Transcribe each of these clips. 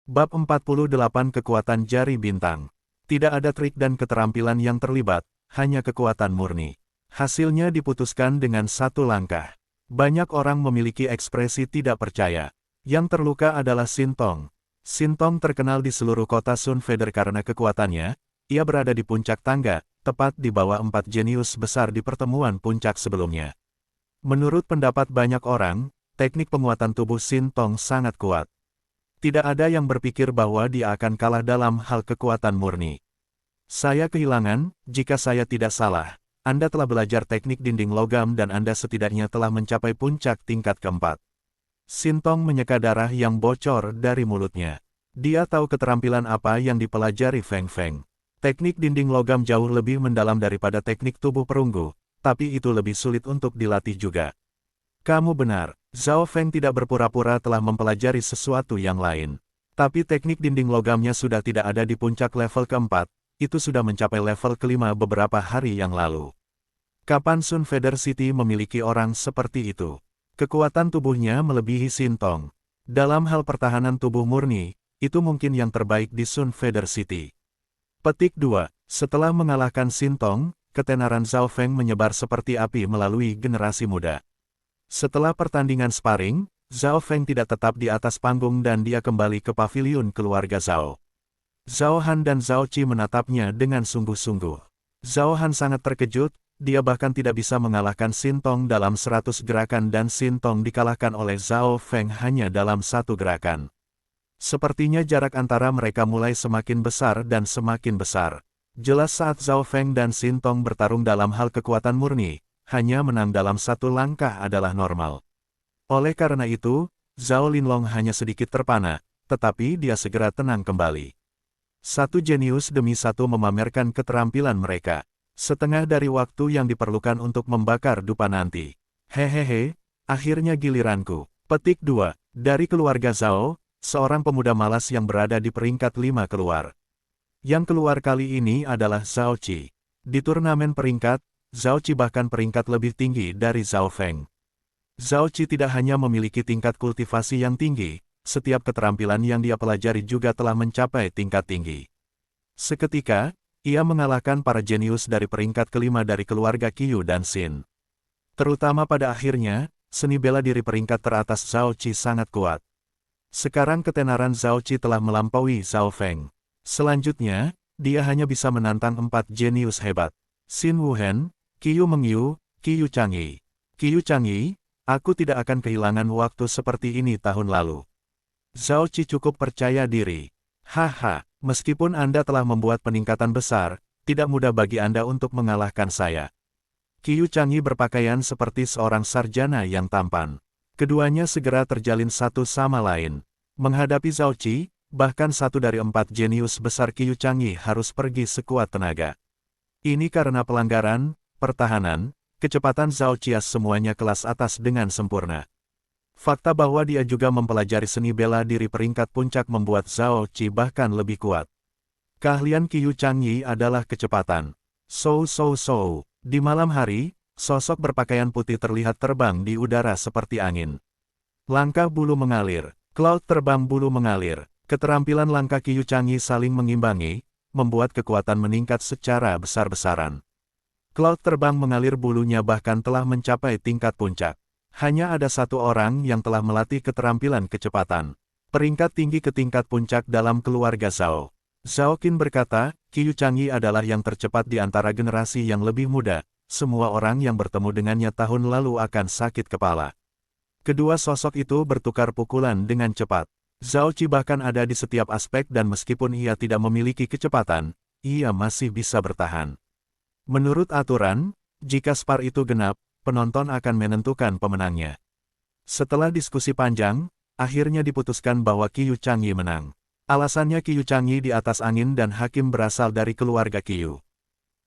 Bab 48 Kekuatan Jari Bintang. Tidak ada trik dan keterampilan yang terlibat, hanya kekuatan murni. Hasilnya diputuskan dengan satu langkah. Banyak orang memiliki ekspresi tidak percaya. Yang terluka adalah Shin Tong. Shin Tong terkenal di seluruh kota Sun Feather karena kekuatannya. Ia berada di puncak tangga, tepat di bawah 4 jenius besar di pertemuan puncak sebelumnya. Menurut pendapat banyak orang, teknik penguatan tubuh Shin Tong sangat kuat. Tidak ada yang berpikir bahwa dia akan kalah dalam hal kekuatan murni. Saya kehilangan, jika saya tidak salah, Anda telah belajar teknik dinding logam dan Anda setidaknya telah mencapai puncak tingkat keempat. Shin Tong menyeka darah yang bocor dari mulutnya. Dia tahu keterampilan apa yang dipelajari Feng Feng. Teknik dinding logam jauh lebih mendalam daripada teknik tubuh perunggu, tapi itu lebih sulit untuk dilatih juga. Kamu benar, Zhao Feng tidak berpura-pura telah mempelajari sesuatu yang lain. Tapi teknik dinding logamnya sudah tidak ada di puncak level keempat, itu sudah mencapai level kelima beberapa hari yang lalu. Kapan Sun Feather City memiliki orang seperti itu? Kekuatan tubuhnya melebihi Shin Tong. Dalam hal pertahanan tubuh murni, itu mungkin yang terbaik di Sun Feather City. Petik 2. Setelah mengalahkan Shin Tong, ketenaran Zhao Feng menyebar seperti api melalui generasi muda. Setelah pertandingan sparring, Zhao Feng tidak tetap di atas panggung dan dia kembali ke paviliun keluarga Zhao. Zhao Han dan Zhao Qi menatapnya dengan sungguh-sungguh. Zhao Han sangat terkejut, dia bahkan tidak bisa mengalahkan Shin Tong dalam 100 gerakan dan Shin Tong dikalahkan oleh Zhao Feng hanya dalam 1 gerakan. Sepertinya jarak antara mereka mulai semakin besar dan semakin besar. Jelas saat Zhao Feng dan Shin Tong bertarung dalam hal kekuatan murni, hanya menang dalam 1 langkah adalah normal. Oleh karena itu, Zhao Linlong hanya sedikit terpana, tetapi dia segera tenang kembali. Satu jenius demi satu memamerkan keterampilan mereka. Setengah dari waktu yang diperlukan untuk membakar dupa nanti. Hehehe, akhirnya giliranku. Petik 2. Dari keluarga Zhao, seorang pemuda malas yang berada di peringkat 5 keluar. Yang keluar kali ini adalah Zhao Qi. Di turnamen peringkat, Zhao Qi bahkan peringkat lebih tinggi dari Zhao Feng. Zhao Qi tidak hanya memiliki tingkat kultivasi yang tinggi, setiap keterampilan yang dia pelajari juga telah mencapai tingkat tinggi. Seketika, ia mengalahkan para jenius dari peringkat kelima dari keluarga Qiyu dan Xin. Terutama pada akhirnya, seni bela diri peringkat teratas Zhao Qi sangat kuat. Sekarang ketenaran Zhao Qi telah melampaui Zhao Feng. Selanjutnya, dia hanya bisa menantang 4 jenius hebat. Xin Wuhen, Qiyu Mengyu, Qiyu Changyi. Qiyu Changyi, aku tidak akan kehilangan waktu seperti ini tahun lalu. Zhao Qi cukup percaya diri. Haha, meskipun Anda telah membuat peningkatan besar, tidak mudah bagi Anda untuk mengalahkan saya. Qiyu Changyi berpakaian seperti seorang sarjana yang tampan. Keduanya segera terjalin satu sama lain. Menghadapi Zhao Qi, bahkan satu dari 4 jenius besar Qiyu Changyi harus pergi sekuat tenaga. Ini karena pelanggaran, pertahanan, kecepatan Zhao Qi semuanya kelas atas dengan sempurna. Fakta bahwa dia juga mempelajari seni bela diri peringkat puncak membuat Zhao Qi bahkan lebih kuat. Keahlian Qiyu Changyi adalah kecepatan. Di malam hari, sosok berpakaian putih terlihat terbang di udara seperti angin. Langkah bulu mengalir, cloud terbang bulu mengalir. Keterampilan langkah Qiyu Changyi saling mengimbangi, membuat kekuatan meningkat secara besar-besaran. Cloud terbang mengalir bulunya bahkan telah mencapai tingkat puncak. Hanya ada satu orang yang telah melatih keterampilan kecepatan. Peringkat tinggi ke tingkat puncak dalam keluarga Zhao. Zhao Qin berkata, Qiyu Changyi adalah yang tercepat di antara generasi yang lebih muda. Semua orang yang bertemu dengannya tahun lalu akan sakit kepala. Kedua sosok itu bertukar pukulan dengan cepat. Zhao Qi bahkan ada di setiap aspek dan meskipun ia tidak memiliki kecepatan, ia masih bisa bertahan. Menurut aturan, jika spar itu genap, penonton akan menentukan pemenangnya. Setelah diskusi panjang, akhirnya diputuskan bahwa Qiyu Changyi menang. Alasannya Qiyu Changyi di atas angin dan hakim berasal dari keluarga Qiyu.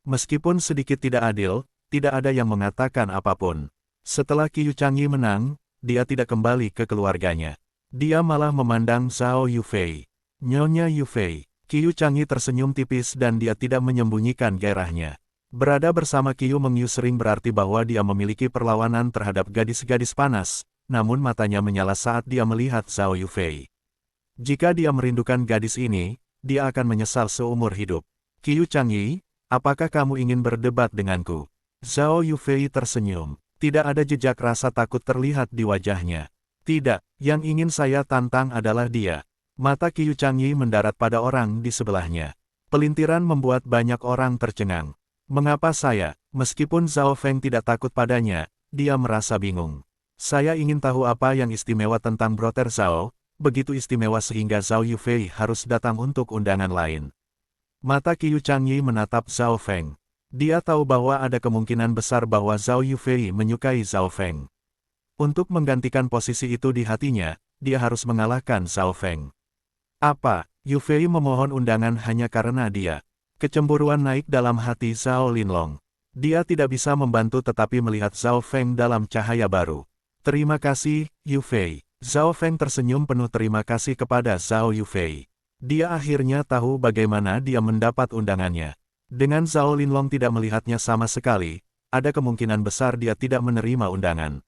Meskipun sedikit tidak adil, tidak ada yang mengatakan apapun. Setelah Qiyu Changyi menang, dia tidak kembali ke keluarganya. Dia malah memandang Zhao Yufei. Nyonya Yufei. Qiyu Changyi tersenyum tipis dan dia tidak menyembunyikan gairahnya. Berada bersama Qiyu Mengyu sering berarti bahwa dia memiliki perlawanan terhadap gadis-gadis panas, namun matanya menyala saat dia melihat Zhao Yufei. Jika dia merindukan gadis ini, dia akan menyesal seumur hidup. Qiu Changyi, apakah kamu ingin berdebat denganku? Zhao Yufei tersenyum. Tidak ada jejak rasa takut terlihat di wajahnya. Tidak, yang ingin saya tantang adalah dia. Mata Qiu Changyi mendarat pada orang di sebelahnya. Pelintiran membuat banyak orang tercengang. Mengapa saya, meskipun Zhao Feng tidak takut padanya, dia merasa bingung. Saya ingin tahu apa yang istimewa tentang Brother Zhao, begitu istimewa sehingga Zhao Yufei harus datang untuk undangan lain. Mata Qiu Changyi menatap Zhao Feng. Dia tahu bahwa ada kemungkinan besar bahwa Zhao Yufei menyukai Zhao Feng. Untuk menggantikan posisi itu di hatinya, dia harus mengalahkan Zhao Feng. Apa, Yufei memohon undangan hanya karena dia? Kecemburuan naik dalam hati Zhao Linlong. Dia tidak bisa membantu tetapi melihat Zhao Feng dalam cahaya baru. Terima kasih, Yufei. Zhao Feng tersenyum penuh terima kasih kepada Zhao Yufei. Dia akhirnya tahu bagaimana dia mendapat undangannya. Dengan Zhao Linlong tidak melihatnya sama sekali, ada kemungkinan besar dia tidak menerima undangan.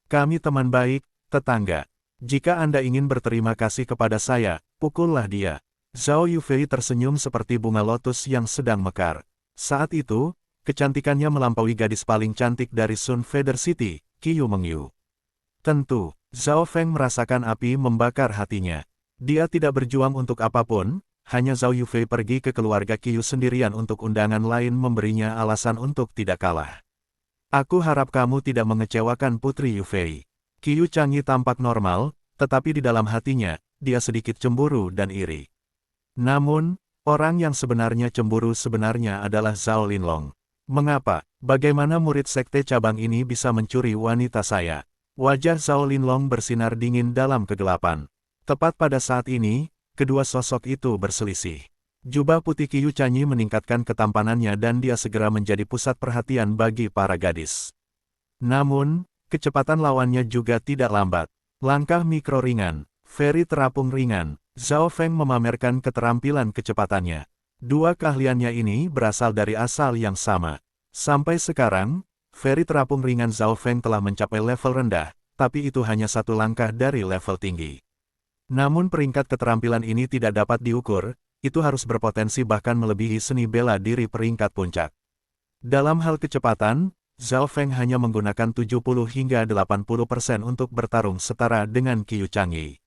Kami teman baik, tetangga. Jika Anda ingin berterima kasih kepada saya, pukullah dia. Zhao Yufei tersenyum seperti bunga lotus yang sedang mekar. Saat itu, kecantikannya melampaui gadis paling cantik dari Sun Feather City, Qiu Mengyu. Tentu, Zhao Feng merasakan api membakar hatinya. Dia tidak berjuang untuk apapun. Hanya Zhao Yufei pergi ke keluarga Qiu sendirian untuk undangan lain memberinya alasan untuk tidak kalah. Aku harap kamu tidak mengecewakan Putri Yufei. Qiu Changyi tampak normal, tetapi di dalam hatinya, dia sedikit cemburu dan iri. Namun, orang yang sebenarnya cemburu sebenarnya adalah Zhao Linlong. Mengapa? Bagaimana murid sekte cabang ini bisa mencuri wanita saya? Wajah Zhao Linlong bersinar dingin dalam kegelapan. Tepat pada saat ini, kedua sosok itu berselisih. Jubah putih Qiu Changyi meningkatkan ketampanannya dan dia segera menjadi pusat perhatian bagi para gadis. Namun, kecepatan lawannya juga tidak lambat. Langkah mikro ringan, very terapung ringan, Zhao Feng memamerkan keterampilan kecepatannya. Dua keahliannya ini berasal dari asal yang sama. Sampai sekarang, very terapung ringan Zhao Feng telah mencapai level rendah, tapi itu hanya satu langkah dari level tinggi. Namun peringkat keterampilan ini tidak dapat diukur, itu harus berpotensi bahkan melebihi seni bela diri peringkat puncak. Dalam hal kecepatan, Zhao Feng hanya menggunakan 70 hingga 80% untuk bertarung setara dengan Qiu Changyi.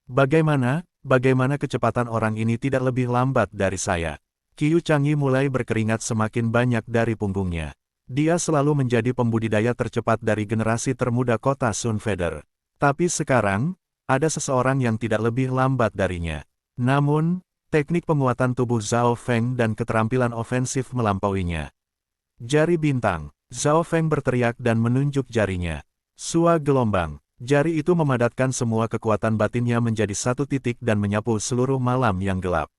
Bagaimana kecepatan orang ini tidak lebih lambat dari saya? Qiu Changyi mulai berkeringat semakin banyak dari punggungnya. Dia selalu menjadi pembudidaya tercepat dari generasi termuda kota Sun Feather. Tapi sekarang, ada seseorang yang tidak lebih lambat darinya. Namun, teknik penguatan tubuh Zhao Feng dan keterampilan ofensif melampauinya. Jari bintang, Zhao Feng berteriak dan menunjuk jarinya. Sua gelombang, jari itu memadatkan semua kekuatan batinnya menjadi satu titik dan menyapu seluruh malam yang gelap.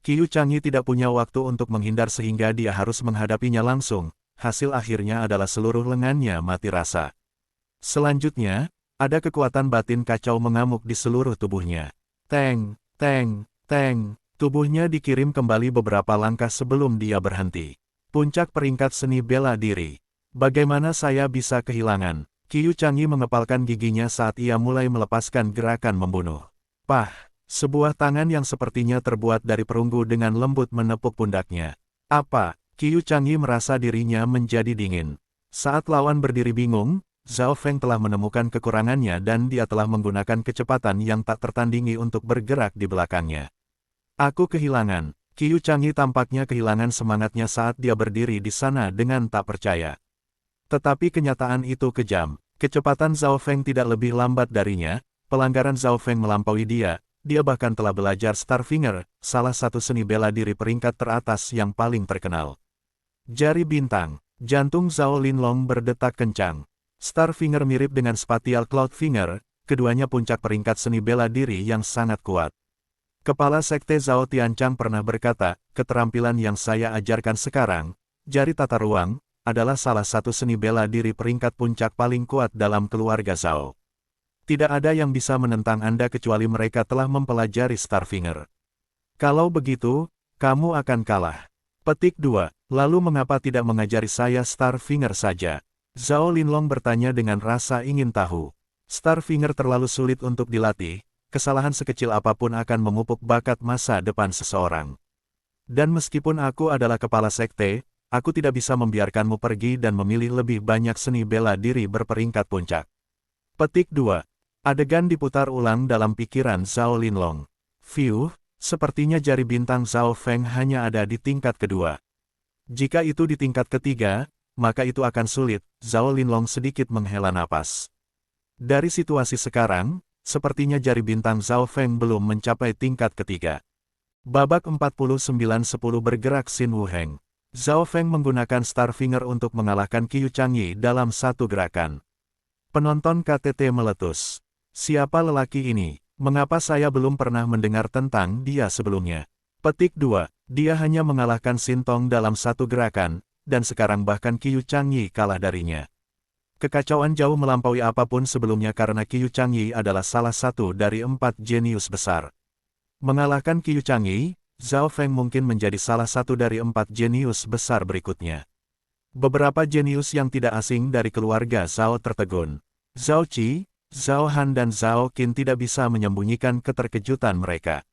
Qiu Changyi tidak punya waktu untuk menghindar sehingga dia harus menghadapinya langsung. Hasil akhirnya adalah seluruh lengannya mati rasa. Selanjutnya, ada kekuatan batin kacau mengamuk di seluruh tubuhnya. Teng, teng, teng, tubuhnya dikirim kembali beberapa langkah sebelum dia berhenti. Puncak peringkat seni bela diri. Bagaimana saya bisa kehilangan? Qiu Changyi mengepalkan giginya saat ia mulai melepaskan gerakan membunuh. Pah, sebuah tangan yang sepertinya terbuat dari perunggu dengan lembut menepuk pundaknya. Apa? Qiu Changyi merasa dirinya menjadi dingin. Saat lawan berdiri bingung, Zhao Feng telah menemukan kekurangannya dan dia telah menggunakan kecepatan yang tak tertandingi untuk bergerak di belakangnya. Aku kehilangan. Qiu Changyi tampaknya kehilangan semangatnya saat dia berdiri di sana dengan tak percaya. Tetapi kenyataan itu kejam. Kecepatan Zhao Feng tidak lebih lambat darinya, pelanggaran Zhao Feng melampaui dia bahkan telah belajar Starfinger, salah satu seni bela diri peringkat teratas yang paling terkenal. Jari bintang, jantung Zhao Linlong berdetak kencang. Starfinger mirip dengan Spatial Cloudfinger, keduanya puncak peringkat seni bela diri yang sangat kuat. Kepala Sekte Zhao Tianchang pernah berkata, keterampilan yang saya ajarkan sekarang, jari tata ruang, adalah salah satu seni bela diri peringkat puncak paling kuat dalam keluarga Zhao. Tidak ada yang bisa menentang Anda kecuali mereka telah mempelajari Starfinger. Kalau begitu, kamu akan kalah. Petik 2. Lalu mengapa tidak mengajari saya Starfinger saja? Zhao Linlong bertanya dengan rasa ingin tahu. Starfinger terlalu sulit untuk dilatih, kesalahan sekecil apapun akan memupuk bakat masa depan seseorang. Dan meskipun aku adalah kepala sekte, aku tidak bisa membiarkanmu pergi dan memilih lebih banyak seni bela diri berperingkat puncak. Petik 2. Adegan diputar ulang dalam pikiran Zhao Linlong. Fiuh, sepertinya jari bintang Zhao Feng hanya ada di tingkat kedua. Jika itu di tingkat ketiga, maka itu akan sulit. Zhao Linlong sedikit menghela napas. Dari situasi sekarang, sepertinya jari bintang Zhao Feng belum mencapai tingkat ketiga. Babak 49-10 bergerak Xin Wuheng. Zhao Feng menggunakan Star Finger untuk mengalahkan Qiu Changyi dalam satu gerakan. Penonton KTT meletus. Siapa lelaki ini? Mengapa saya belum pernah mendengar tentang dia sebelumnya? Petik 2. Dia hanya mengalahkan Xin Tong dalam satu gerakan, dan sekarang bahkan Qiu Changyi kalah darinya. Kekacauan jauh melampaui apapun sebelumnya karena Qiu Changyi adalah salah satu dari 4 jenius besar. Mengalahkan Qiu Changyi, Zhao Feng mungkin menjadi salah satu dari 4 jenius besar berikutnya. Beberapa jenius yang tidak asing dari keluarga Zhao tertegun. Zhao Qi, Zhao Han dan Zhao Qin tidak bisa menyembunyikan keterkejutan mereka.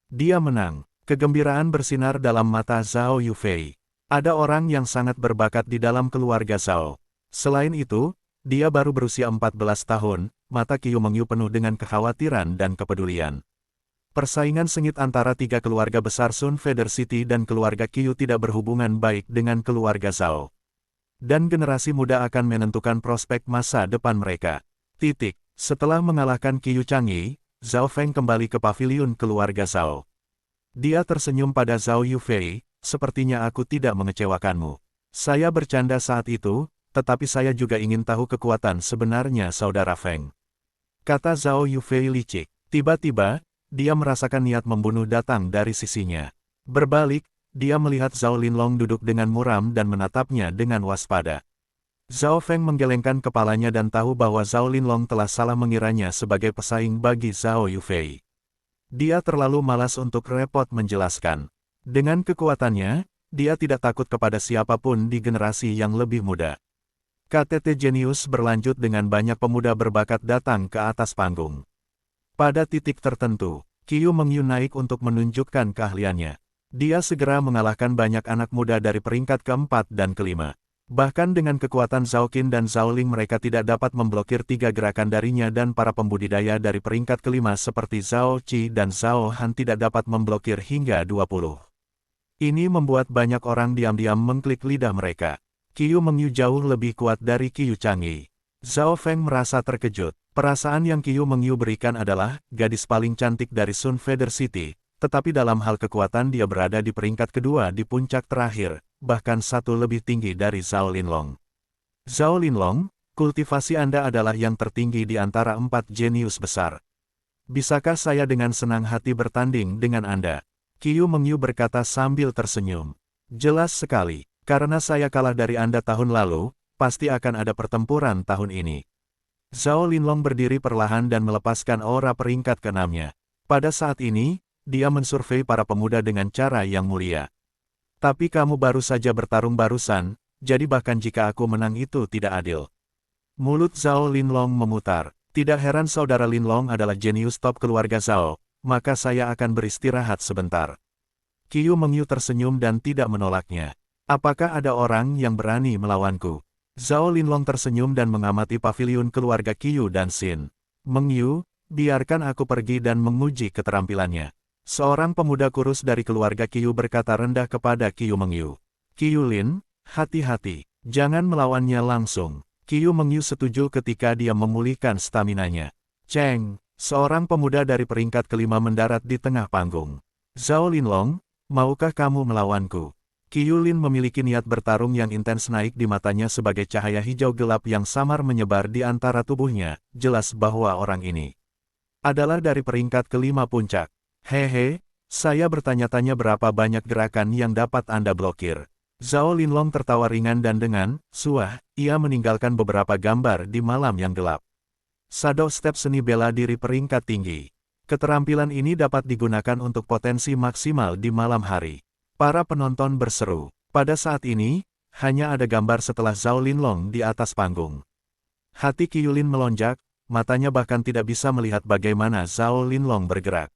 Dia menang. Kegembiraan bersinar dalam mata Zhao Yufei. Ada orang yang sangat berbakat di dalam keluarga Zhao. Selain itu, dia baru berusia 14 tahun, mata Qiu Mengyu penuh dengan kekhawatiran dan kepedulian. Persaingan sengit antara 3 keluarga besar Sun Feather City dan keluarga Qiu tidak berhubungan baik dengan keluarga Zhao. Dan generasi muda akan menentukan prospek masa depan mereka. Setelah mengalahkan Qiu Changyi, Zhao Feng kembali ke paviliun keluarga Zhao. Dia tersenyum pada Zhao Yufei, sepertinya aku tidak mengecewakanmu. Saya bercanda saat itu, tetapi saya juga ingin tahu kekuatan sebenarnya saudara Feng. Kata Zhao Yufei licik. Tiba-tiba, dia merasakan niat membunuh datang dari sisinya. Berbalik, dia melihat Zhao Linlong duduk dengan muram dan menatapnya dengan waspada. Zhao Feng menggelengkan kepalanya dan tahu bahwa Zhao Linlong telah salah mengiranya sebagai pesaing bagi Zhao Yufei. Dia terlalu malas untuk repot menjelaskan. Dengan kekuatannya, dia tidak takut kepada siapapun di generasi yang lebih muda. KTT Jenius berlanjut dengan banyak pemuda berbakat datang ke atas panggung. Pada titik tertentu, Qiu Mengyu naik untuk menunjukkan keahliannya. Dia segera mengalahkan banyak anak muda dari peringkat keempat dan kelima. Bahkan dengan kekuatan Zhao Qin dan Zhao Ling mereka tidak dapat memblokir 3 gerakan darinya dan para pembudidaya dari peringkat kelima seperti Zhao Qi dan Zhao Han tidak dapat memblokir hingga 20. Ini membuat banyak orang diam-diam mengklik lidah mereka. Qiu Mengyu jauh lebih kuat dari Qiu Changyi. Zhao Feng merasa terkejut. Perasaan yang Qiu Mengyu berikan adalah gadis paling cantik dari Sun Feather City, tetapi dalam hal kekuatan dia berada di peringkat kedua di puncak terakhir, bahkan satu lebih tinggi dari Zhao Linlong. Zhao Linlong, kultivasi Anda adalah yang tertinggi di antara 4 jenius besar. Bisakah saya dengan senang hati bertanding dengan Anda? Qiu Mengyu berkata sambil tersenyum. Jelas sekali, karena saya kalah dari Anda tahun lalu, pasti akan ada pertempuran tahun ini. Zhao Linlong berdiri perlahan dan melepaskan aura peringkat ke-6-nya. Pada saat ini, dia mensurvei para pemuda dengan cara yang mulia. Tapi kamu baru saja bertarung barusan, jadi bahkan jika aku menang itu tidak adil. Mulut Zhao Linlong memutar. Tidak heran saudara Linlong adalah jenius top keluarga Zhao, maka saya akan beristirahat sebentar. Qiu Mengyu tersenyum dan tidak menolaknya. Apakah ada orang yang berani melawanku? Zhao Linlong tersenyum dan mengamati paviliun keluarga Qiu dan Xin. Mengyu, biarkan aku pergi dan menguji keterampilannya. Seorang pemuda kurus dari keluarga Qiu berkata rendah kepada Qiu Mengyu. Qiu Lin, hati-hati, jangan melawannya langsung. Qiu Mengyu setuju ketika dia memulihkan staminanya. Cheng, seorang pemuda dari peringkat kelima mendarat di tengah panggung. Zhao Linlong, maukah kamu melawanku? Qiu Lin memiliki niat bertarung yang intens naik di matanya sebagai cahaya hijau gelap yang samar menyebar di antara tubuhnya, jelas bahwa orang ini adalah dari peringkat kelima puncak. Hehe, saya bertanya-tanya berapa banyak gerakan yang dapat Anda blokir. Zhao Linlong tertawa ringan dan dengan suah, ia meninggalkan beberapa gambar di malam yang gelap. Shadow Step seni bela diri peringkat tinggi. Keterampilan ini dapat digunakan untuk potensi maksimal di malam hari. Para penonton berseru. Pada saat ini, hanya ada gambar setelah Zhao Linlong di atas panggung. Hati Qiu Lin melonjak, matanya bahkan tidak bisa melihat bagaimana Zhao Linlong bergerak.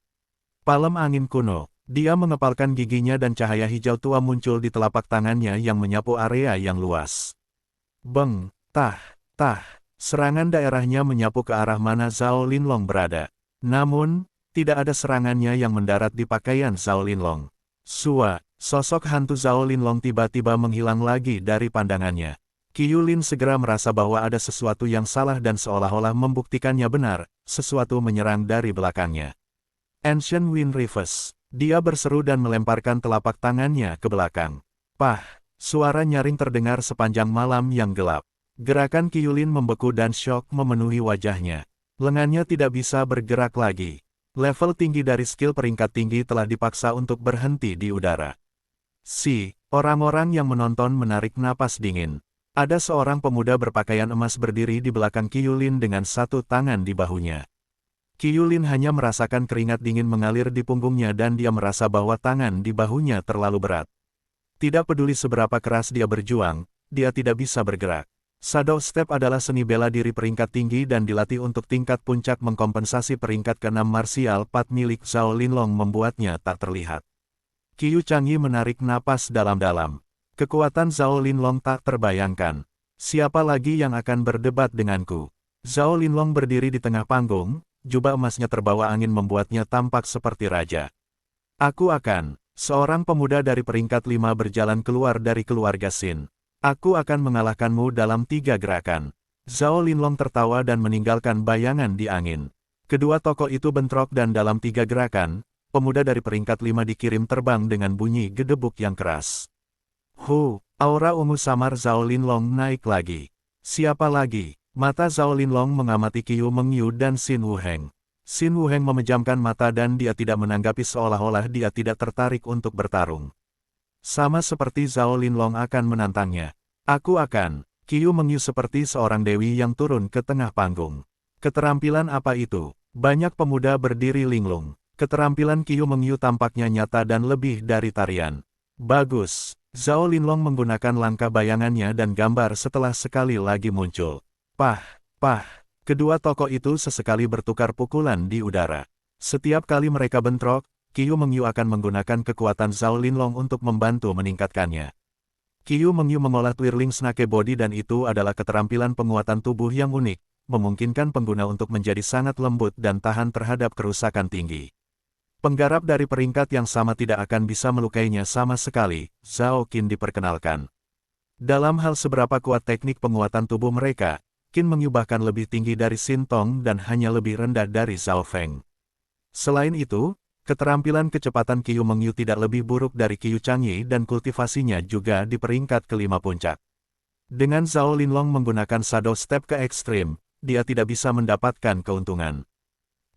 Palem angin kuno, dia mengepalkan giginya dan cahaya hijau tua muncul di telapak tangannya yang menyapu area yang luas. Beng, tah, serangan daerahnya menyapu ke arah mana Zhao Linlong berada. Namun, tidak ada serangannya yang mendarat di pakaian Zhao Linlong. Sosok hantu Zhao Linlong tiba-tiba menghilang lagi dari pandangannya. Qiu Lin segera merasa bahwa ada sesuatu yang salah dan seolah-olah membuktikannya benar, sesuatu menyerang dari belakangnya. Ancient Wind Reverse. Dia berseru dan melemparkan telapak tangannya ke belakang. Pah! Suara nyaring terdengar sepanjang malam yang gelap. Gerakan Qiu Lin membeku dan syok memenuhi wajahnya. Lengannya tidak bisa bergerak lagi. Level tinggi dari skill peringkat tinggi telah dipaksa untuk berhenti di udara. Orang-orang yang menonton menarik napas dingin. Ada seorang pemuda berpakaian emas berdiri di belakang Qiu Lin dengan satu tangan di bahunya. Qiu Lin hanya merasakan keringat dingin mengalir di punggungnya dan dia merasa bahwa tangan di bahunya terlalu berat. Tidak peduli seberapa keras dia berjuang, dia tidak bisa bergerak. Shadow Step adalah seni bela diri peringkat tinggi dan dilatih untuk tingkat puncak mengkompensasi peringkat ke-6 martial path milik Zhao Linlong membuatnya tak terlihat. Qiu Changyi menarik napas dalam-dalam. Kekuatan Zhao Linlong tak terbayangkan. Siapa lagi yang akan berdebat denganku? Zhao Linlong berdiri di tengah panggung, jubah emasnya terbawa angin membuatnya tampak seperti raja. Seorang pemuda dari peringkat 5 berjalan keluar dari keluarga Xin. Aku akan mengalahkanmu dalam 3 gerakan. Zhao Linlong tertawa dan meninggalkan bayangan di angin. Kedua tokoh itu bentrok dan dalam 3 gerakan, pemuda dari peringkat 5 dikirim terbang dengan bunyi gedebuk yang keras. Aura ungu samar Zhao Linlong naik lagi. Siapa lagi? Mata Zhao Linlong mengamati Qiu Mengyu dan Xin Wuheng. Xin Wuheng memejamkan mata dan dia tidak menanggapi seolah-olah dia tidak tertarik untuk bertarung. Sama seperti Zhao Linlong akan menantangnya. Qiu Mengyu seperti seorang dewi yang turun ke tengah panggung. Keterampilan apa itu? Banyak pemuda berdiri linglung. Keterampilan Qiu Mengyu tampaknya nyata dan lebih dari tarian. Bagus. Zhao Linlong menggunakan langkah bayangannya dan gambar setelah sekali lagi muncul. Pah! Kedua tokoh itu sesekali bertukar pukulan di udara. Setiap kali mereka bentrok, Qiu Mengyu akan menggunakan kekuatan Zhao Linlong untuk membantu meningkatkannya. Qiu Mengyu mengolah Twirling Snake Body dan itu adalah keterampilan penguatan tubuh yang unik, memungkinkan pengguna untuk menjadi sangat lembut dan tahan terhadap kerusakan tinggi. Penggarap dari peringkat yang sama tidak akan bisa melukainya sama sekali, Zhao Qin diperkenalkan. Dalam hal seberapa kuat teknik penguatan tubuh mereka, Qin Mengyu bahkan lebih tinggi dari Xin Tong dan hanya lebih rendah dari Zhao Feng. Selain itu, keterampilan kecepatan Qiu Mengyu tidak lebih buruk dari Qiu Changyi dan kultivasinya juga di peringkat ke-5 puncak. Dengan Zhao Linlong menggunakan Shadow Step ke ekstrim, dia tidak bisa mendapatkan keuntungan.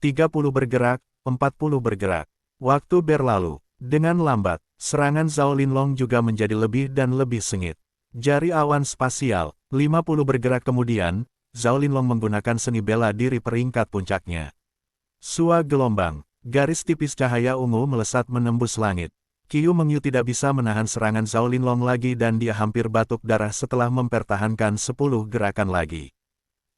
30 bergerak, 40 bergerak. Waktu berlalu. Dengan lambat, serangan Zhao Linlong juga menjadi lebih dan lebih sengit. Jari awan spasial, 50 bergerak kemudian, Zhao Linlong menggunakan seni bela diri peringkat puncaknya. Sua gelombang. Garis tipis cahaya ungu melesat menembus langit. Qiu Mengyu tidak bisa menahan serangan Zhao Linlong lagi dan dia hampir batuk darah setelah mempertahankan 10 gerakan lagi.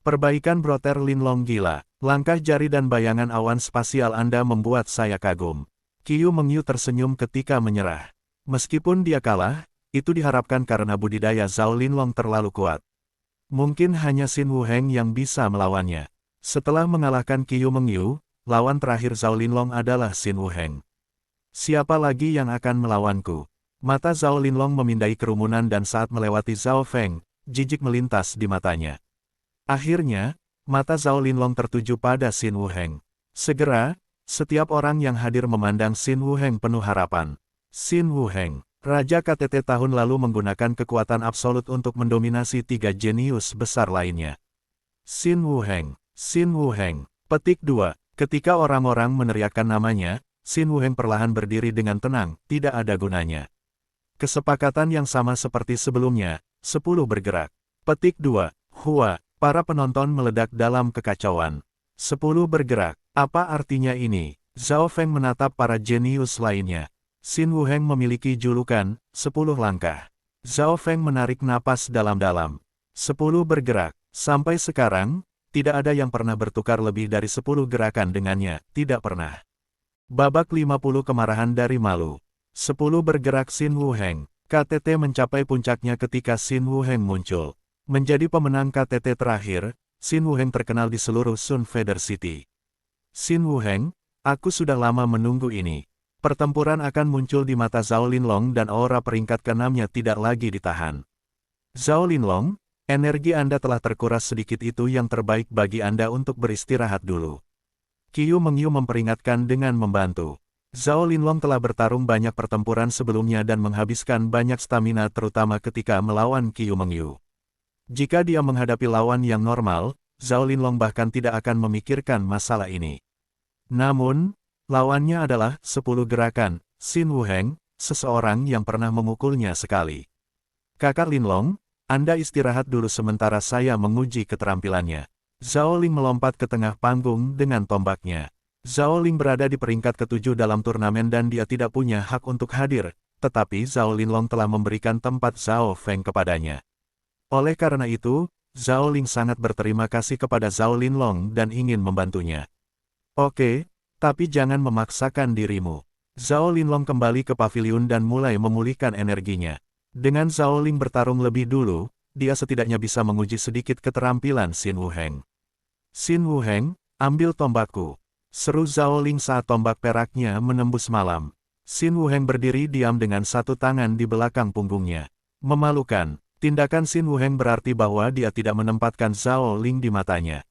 Perbaikan Brother Linlong gila. Langkah jari dan bayangan awan spasial Anda membuat saya kagum. Qiu Mengyu tersenyum ketika menyerah. Meskipun dia kalah, itu diharapkan karena budidaya Zhao Linlong terlalu kuat. Mungkin hanya Xin Wuheng yang bisa melawannya. Setelah mengalahkan Qiu Mengyu, lawan terakhir Zhao Linlong adalah Xin Wuheng. Siapa lagi yang akan melawanku? Mata Zhao Linlong memindai kerumunan dan saat melewati Zhao Feng, jijik melintas di matanya. Akhirnya, mata Zhao Linlong tertuju pada Xin Wuheng. Segera, setiap orang yang hadir memandang Xin Wuheng penuh harapan. Xin Wuheng, Raja KTT tahun lalu menggunakan kekuatan absolut untuk mendominasi 3 jenius besar lainnya. Xin Wuheng. Petik 2. Ketika orang-orang meneriakkan namanya, Xin Wuheng perlahan berdiri dengan tenang, tidak ada gunanya. Kesepakatan yang sama seperti sebelumnya, 10 bergerak. Petik 2. Para penonton meledak dalam kekacauan. 10 bergerak. Apa artinya ini? Zhao Feng menatap para jenius lainnya. Xin Wuheng memiliki julukan, 10 langkah. Zhao Feng menarik napas dalam-dalam. 10 bergerak. Sampai sekarang, tidak ada yang pernah bertukar lebih dari 10 gerakan dengannya, tidak pernah. Babak 50 kemarahan dari malu. 10 bergerak Xin Wuheng. KTT mencapai puncaknya ketika Xin Wuheng muncul. Menjadi pemenang KTT terakhir, Xin Wuheng terkenal di seluruh Sun Feather City. Xin Wuheng, aku sudah lama menunggu ini. Pertempuran akan muncul di mata Zhao Linlong dan aura peringkat ke-6-nya tidak lagi ditahan. Zhao Linlong, energi Anda telah terkuras sedikit, itu yang terbaik bagi Anda untuk beristirahat dulu. Qiu Mengyu memperingatkan dengan membantu. Zhao Linlong telah bertarung banyak pertempuran sebelumnya dan menghabiskan banyak stamina terutama ketika melawan Qiu Mengyu. Jika dia menghadapi lawan yang normal, Zhao Linlong bahkan tidak akan memikirkan masalah ini. Namun, lawannya adalah 10 gerakan, Xin Wuheng, seseorang yang pernah memukulnya sekali. Kakak Linlong, Anda istirahat dulu sementara saya menguji keterampilannya. Zhao Ling melompat ke tengah panggung dengan tombaknya. Zhao Ling berada di peringkat ke-7 dalam turnamen dan dia tidak punya hak untuk hadir, tetapi Zhao Linlong telah memberikan tempat Zhao Feng kepadanya. Oleh karena itu, Zhao Ling sangat berterima kasih kepada Zhao Linlong dan ingin membantunya. Oke, tapi jangan memaksakan dirimu. Zhao Linlong kembali ke paviliun dan mulai memulihkan energinya. Dengan Zhao Ling bertarung lebih dulu, dia setidaknya bisa menguji sedikit keterampilan Xin Wuheng. Xin Wuheng, ambil tombakku. Seru Zhao Ling saat tombak peraknya menembus malam. Xin Wuheng berdiri diam dengan satu tangan di belakang punggungnya. Memalukan, tindakan Xin Wuheng berarti bahwa dia tidak menempatkan Zhao Ling di matanya.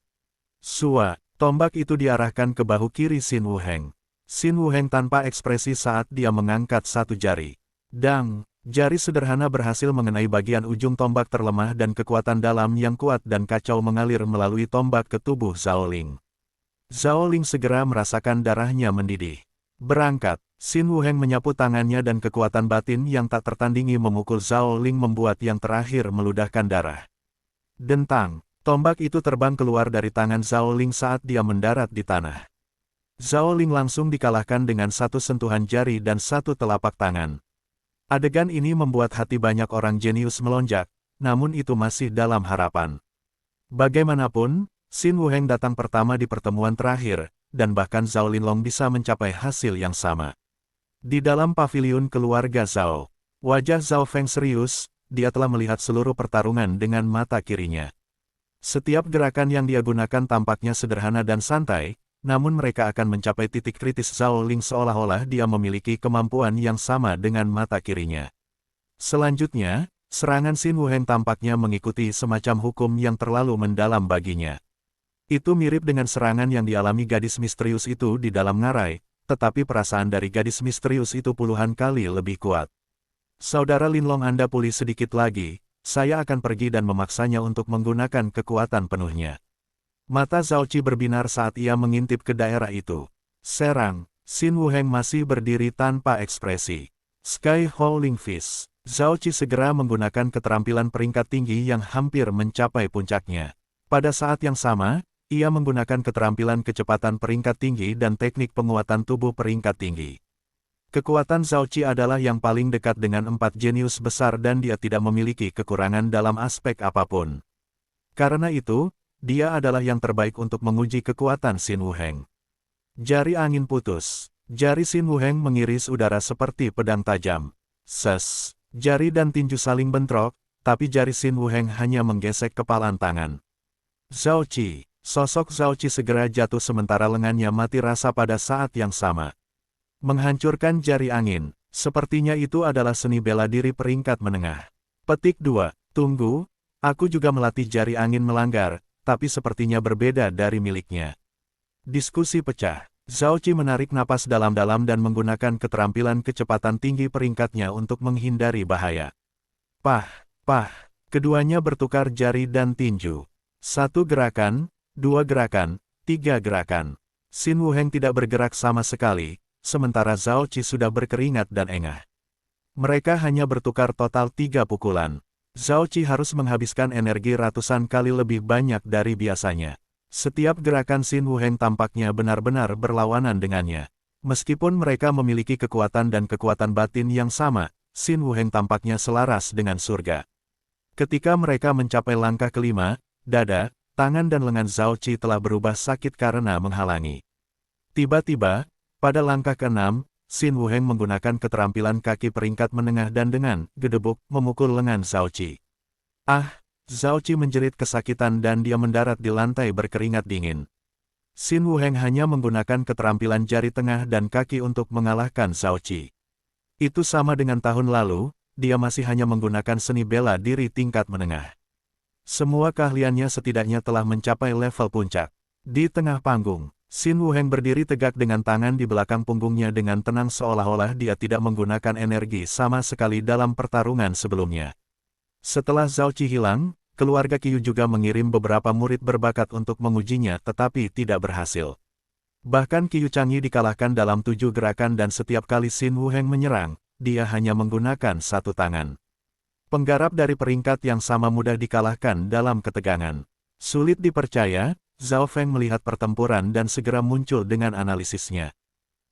Sua, tombak itu diarahkan ke bahu kiri Xin Wuheng. Xin Wuheng tanpa ekspresi saat dia mengangkat satu jari. Dang! Jari sederhana berhasil mengenai bagian ujung tombak terlemah dan kekuatan dalam yang kuat dan kacau mengalir melalui tombak ke tubuh Zhao Ling. Zhao Ling segera merasakan darahnya mendidih. Berangkat, Xin Wuheng menyapu tangannya dan kekuatan batin yang tak tertandingi memukul Zhao Ling membuat yang terakhir meludahkan darah. Dentang, tombak itu terbang keluar dari tangan Zhao Ling saat dia mendarat di tanah. Zhao Ling langsung dikalahkan dengan satu sentuhan jari dan satu telapak tangan. Adegan ini membuat hati banyak orang jenius melonjak, namun itu masih dalam harapan. Bagaimanapun, Xin Wuheng datang pertama di pertemuan terakhir, dan bahkan Zhao Linlong bisa mencapai hasil yang sama. Di dalam paviliun keluarga Zhao, wajah Zhao Feng serius, dia telah melihat seluruh pertarungan dengan mata kirinya. Setiap gerakan yang dia gunakan tampaknya sederhana dan santai, namun mereka akan mencapai titik kritis Zhao Ling seolah-olah dia memiliki kemampuan yang sama dengan mata kirinya. Selanjutnya, serangan Xin Wuheng tampaknya mengikuti semacam hukum yang terlalu mendalam baginya. Itu mirip dengan serangan yang dialami gadis misterius itu di dalam ngarai, tetapi perasaan dari gadis misterius itu puluhan kali lebih kuat. Saudara Linlong, Anda pulih sedikit lagi, saya akan pergi dan memaksanya untuk menggunakan kekuatan penuhnya. Mata Zhao Qi berbinar saat ia mengintip ke daerah itu. Serang, Xin Wuheng masih berdiri tanpa ekspresi. Sky Howling Fist. Zhao Qi segera menggunakan keterampilan peringkat tinggi yang hampir mencapai puncaknya. Pada saat yang sama, ia menggunakan keterampilan kecepatan peringkat tinggi dan teknik penguatan tubuh peringkat tinggi. Kekuatan Zhao Qi adalah yang paling dekat dengan 4 jenius besar dan dia tidak memiliki kekurangan dalam aspek apapun. Karena itu, dia adalah yang terbaik untuk menguji kekuatan Xin Wuheng. Jari angin putus. Jari Xin Wuheng mengiris udara seperti pedang tajam. Ses. Jari dan tinju saling bentrok, tapi jari Xin Wuheng hanya menggesek kepalan tangan. Zhao Qi. Sosok Zhao Qi segera jatuh sementara lengannya mati rasa pada saat yang sama. Menghancurkan jari angin. Sepertinya itu adalah seni bela diri peringkat menengah. Petik 2. Tunggu, aku juga melatih jari angin melanggar, tapi sepertinya berbeda dari miliknya. Diskusi pecah. Zhao Qi menarik napas dalam-dalam dan menggunakan keterampilan kecepatan tinggi peringkatnya untuk menghindari bahaya. Pah, pah, keduanya bertukar jari dan tinju. 1 gerakan, 2 gerakan, 3 gerakan. Xin Wuheng tidak bergerak sama sekali, sementara Zhao Qi sudah berkeringat dan engah. Mereka hanya bertukar total 3 pukulan. Zhao Qi harus menghabiskan energi ratusan kali lebih banyak dari biasanya. Setiap gerakan Xin Wuheng tampaknya benar-benar berlawanan dengannya. Meskipun mereka memiliki kekuatan dan kekuatan batin yang sama, Xin Wuheng tampaknya selaras dengan surga. Ketika mereka mencapai langkah kelima, dada, tangan dan lengan Zhao Qi telah berubah sakit karena menghalangi. Tiba-tiba, pada langkah ke-6, Xin Wuheng menggunakan keterampilan kaki peringkat menengah dan dengan gedebuk memukul lengan Zhao Qi. Ah! Zhao Qi menjerit kesakitan dan dia mendarat di lantai berkeringat dingin. Xin Wuheng hanya menggunakan keterampilan jari tengah dan kaki untuk mengalahkan Zhao Qi. Itu sama dengan tahun lalu, dia masih hanya menggunakan seni bela diri tingkat menengah. Semua keahliannya setidaknya telah mencapai level puncak. Di tengah panggung, Xin Wuheng berdiri tegak dengan tangan di belakang punggungnya dengan tenang seolah-olah dia tidak menggunakan energi sama sekali dalam pertarungan sebelumnya. Setelah Zhao Qi hilang, keluarga Qiu juga mengirim beberapa murid berbakat untuk mengujinya tetapi tidak berhasil. Bahkan Qiu Changyi dikalahkan dalam 7 gerakan dan setiap kali Xin Wuheng menyerang, dia hanya menggunakan satu tangan. Penggarap dari peringkat yang sama mudah dikalahkan dalam ketegangan. Sulit dipercaya, Zhao Feng melihat pertempuran dan segera muncul dengan analisisnya.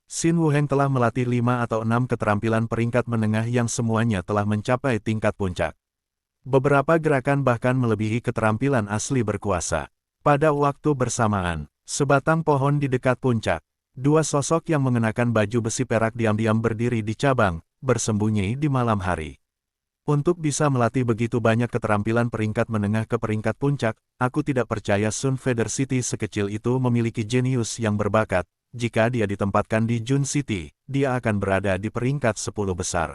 Xin Wuheng telah melatih 5 atau 6 keterampilan peringkat menengah yang semuanya telah mencapai tingkat puncak. Beberapa gerakan bahkan melebihi keterampilan asli berkuasa. Pada waktu bersamaan, sebatang pohon di dekat puncak, dua sosok yang mengenakan baju besi perak diam-diam berdiri di cabang, bersembunyi di malam hari. Untuk bisa melatih begitu banyak keterampilan peringkat menengah ke peringkat puncak, aku tidak percaya Sun Feather City sekecil itu memiliki jenius yang berbakat. Jika dia ditempatkan di Jun City, dia akan berada di peringkat 10 besar.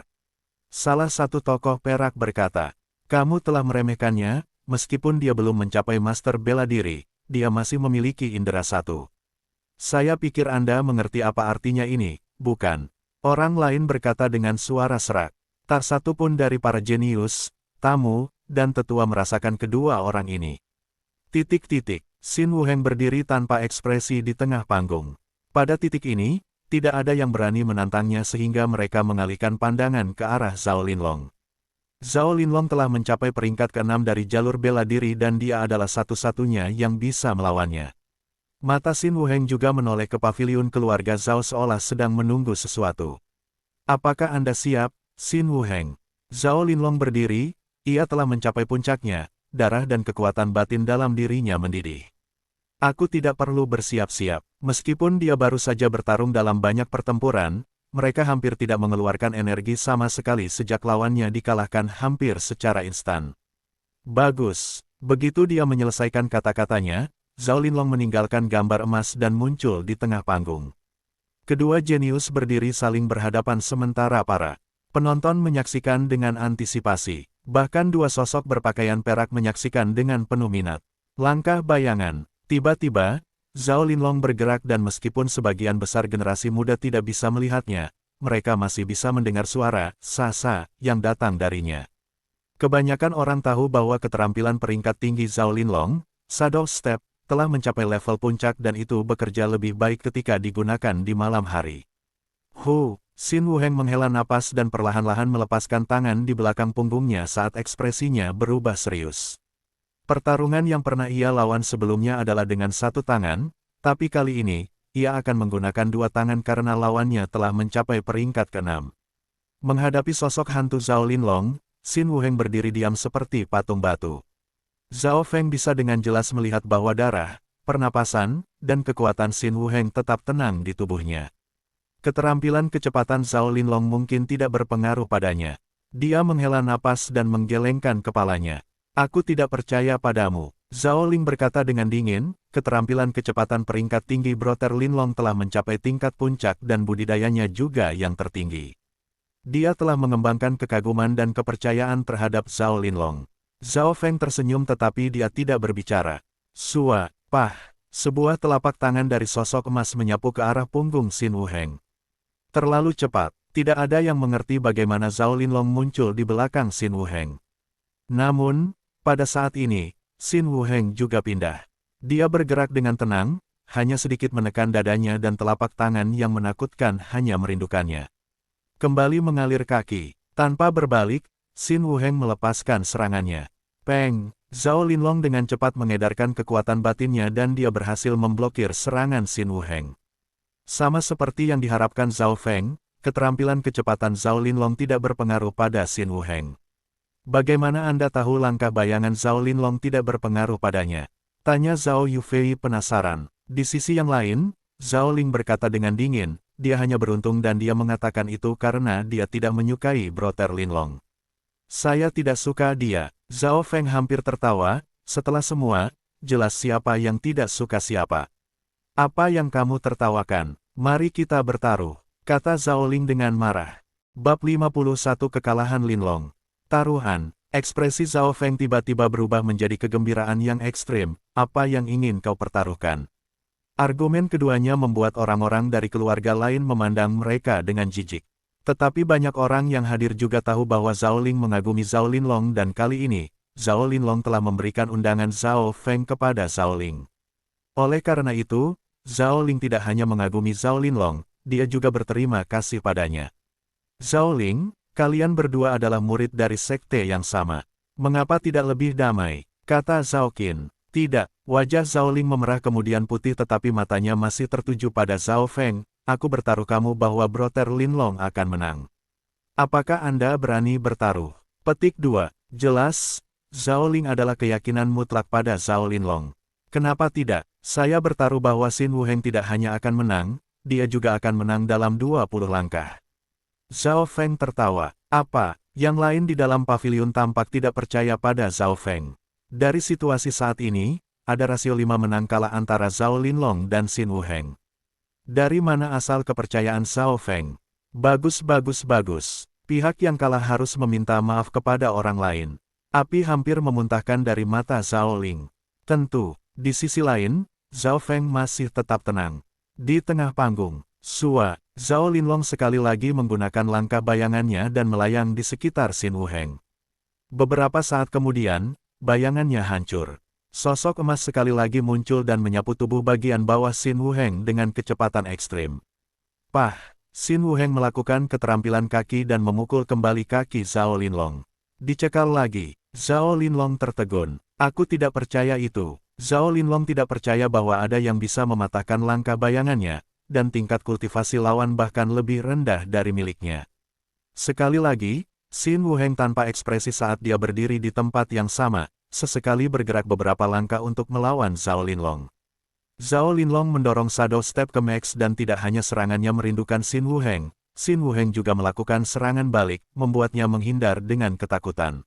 Salah satu tokoh perak berkata, kamu telah meremehkannya, meskipun dia belum mencapai master bela diri, dia masih memiliki indera 1. Saya pikir Anda mengerti apa artinya ini, bukan? Orang lain berkata dengan suara serak. Tak satu pun dari para jenius, tamu, dan tetua merasakan kedua orang ini. Xin Wuheng berdiri tanpa ekspresi di tengah panggung. Pada titik ini, tidak ada yang berani menantangnya sehingga mereka mengalihkan pandangan ke arah Zhao Linlong. Zhao Linlong telah mencapai peringkat ke-6 dari jalur bela diri dan dia adalah satu-satunya yang bisa melawannya. Mata Xin Wuheng juga menoleh ke paviliun keluarga Zhao seolah sedang menunggu sesuatu. Apakah Anda siap? Xin Wuheng. Zhao Linlong berdiri, ia telah mencapai puncaknya, darah dan kekuatan batin dalam dirinya mendidih. Aku tidak perlu bersiap-siap. Meskipun dia baru saja bertarung dalam banyak pertempuran, mereka hampir tidak mengeluarkan energi sama sekali sejak lawannya dikalahkan hampir secara instan. Bagus. Begitu dia menyelesaikan kata-katanya, Zhao Linlong meninggalkan gambar emas dan muncul di tengah panggung. Kedua jenius berdiri saling berhadapan sementara para penonton menyaksikan dengan antisipasi. Bahkan dua sosok berpakaian perak menyaksikan dengan penuh minat. Langkah bayangan. Tiba-tiba, Zhao Linlong bergerak dan meskipun sebagian besar generasi muda tidak bisa melihatnya, mereka masih bisa mendengar suara "sa-sa" yang datang darinya. Kebanyakan orang tahu bahwa keterampilan peringkat tinggi Zhao Linlong, Shadow Step, telah mencapai level puncak dan itu bekerja lebih baik ketika digunakan di malam hari. Xin Wuheng menghela napas dan perlahan-lahan melepaskan tangan di belakang punggungnya saat ekspresinya berubah serius. Pertarungan yang pernah ia lawan sebelumnya adalah dengan satu tangan, tapi kali ini, ia akan menggunakan dua tangan karena lawannya telah mencapai peringkat ke-6. Menghadapi sosok hantu Zhao Linlong, Xin Wuheng berdiri diam seperti patung batu. Zhao Feng bisa dengan jelas melihat bahwa darah, pernapasan, dan kekuatan Xin Wuheng tetap tenang di tubuhnya. Keterampilan kecepatan Zhao Linlong mungkin tidak berpengaruh padanya. Dia menghela napas dan menggelengkan kepalanya. Aku tidak percaya padamu. Zhao Ling berkata dengan dingin, keterampilan kecepatan peringkat tinggi Brother Linlong telah mencapai tingkat puncak dan budidayanya juga yang tertinggi. Dia telah mengembangkan kekaguman dan kepercayaan terhadap Zhao Linlong. Zhao Feng tersenyum tetapi dia tidak berbicara. Sebuah telapak tangan dari sosok emas menyapu ke arah punggung Xin Wuheng. Terlalu cepat, tidak ada yang mengerti bagaimana Zhao Linlong muncul di belakang Xin Wuheng. Namun, pada saat ini, Xin Wuheng juga pindah. Dia bergerak dengan tenang, hanya sedikit menekan dadanya dan telapak tangan yang menakutkan hanya merindukannya. Kembali mengalir kaki, tanpa berbalik, Xin Wuheng melepaskan serangannya. Peng! Zhao Linlong dengan cepat mengedarkan kekuatan batinnya dan dia berhasil memblokir serangan Xin Wuheng. Sama seperti yang diharapkan Zhao Feng, keterampilan kecepatan Zhao Linlong tidak berpengaruh pada Xin Wuheng. Bagaimana Anda tahu langkah bayangan Zhao Linlong tidak berpengaruh padanya? Tanya Zhao Yufei penasaran. Di sisi yang lain, Zhao Ling berkata dengan dingin, dia hanya beruntung dan dia mengatakan itu karena dia tidak menyukai Brother Linlong. Saya tidak suka dia. Zhao Feng hampir tertawa, setelah semua, jelas siapa yang tidak suka siapa. Apa yang kamu tertawakan? Mari kita bertaruh, kata Zhao Ling dengan marah. Bab 51 Kekalahan Linlong. Taruhan. Ekspresi Zhao Feng tiba-tiba berubah menjadi kegembiraan yang ekstrim. Apa yang ingin kau pertaruhkan? Argumen keduanya membuat orang-orang dari keluarga lain memandang mereka dengan jijik. Tetapi banyak orang yang hadir juga tahu bahwa Zhao Ling mengagumi Zhao Linlong dan kali ini, Zhao Linlong telah memberikan undangan Zhao Feng kepada Zhao Ling. Oleh karena itu, Zhao Ling tidak hanya mengagumi Zhao Linlong, dia juga berterima kasih padanya. Zhao Ling, kalian berdua adalah murid dari sekte yang sama. Mengapa tidak lebih damai? Kata Zhao Qin. Tidak, wajah Zhao Ling memerah kemudian putih tetapi matanya masih tertuju pada Zhao Feng. Aku bertaruh kamu bahwa Brother Linlong akan menang. Apakah Anda berani bertaruh? Petik 2. Jelas, Zhao Ling adalah keyakinan mutlak pada Zhao Linlong. Kenapa tidak? Saya bertaruh bahwa Xin Wuheng tidak hanya akan menang, dia juga akan menang dalam 20 langkah. Zhao Feng tertawa. Apa? Yang lain di dalam pavilion tampak tidak percaya pada Zhao Feng. Dari situasi saat ini, ada rasio 5 menang kalah antara Zhao Linlong dan Xin Wuheng. Dari mana asal kepercayaan Zhao Feng? Bagus. Pihak yang kalah harus meminta maaf kepada orang lain. Api hampir memuntahkan dari mata Zhao Ling. Tentu, di sisi lain, Zhao Feng masih tetap tenang. Di tengah panggung, Zhao Linlong sekali lagi menggunakan langkah bayangannya dan melayang di sekitar Xin Wuheng. Beberapa saat kemudian, bayangannya hancur. Sosok emas sekali lagi muncul dan menyapu tubuh bagian bawah Xin Wuheng dengan kecepatan ekstrim. Pah! Xin Wuheng melakukan keterampilan kaki dan memukul kembali kaki Zhao Linlong. Dicekal lagi. Zhao Linlong tertegun. Aku tidak percaya itu. Zhao Linlong tidak percaya bahwa ada yang bisa mematahkan langkah bayangannya, dan tingkat kultivasi lawan bahkan lebih rendah dari miliknya. Sekali lagi, Xin Wuheng tanpa ekspresi saat dia berdiri di tempat yang sama, sesekali bergerak beberapa langkah untuk melawan Zhao Linlong. Zhao Linlong mendorong shadow step ke max dan tidak hanya serangannya merindukan Xin Wuheng juga melakukan serangan balik, membuatnya menghindar dengan ketakutan.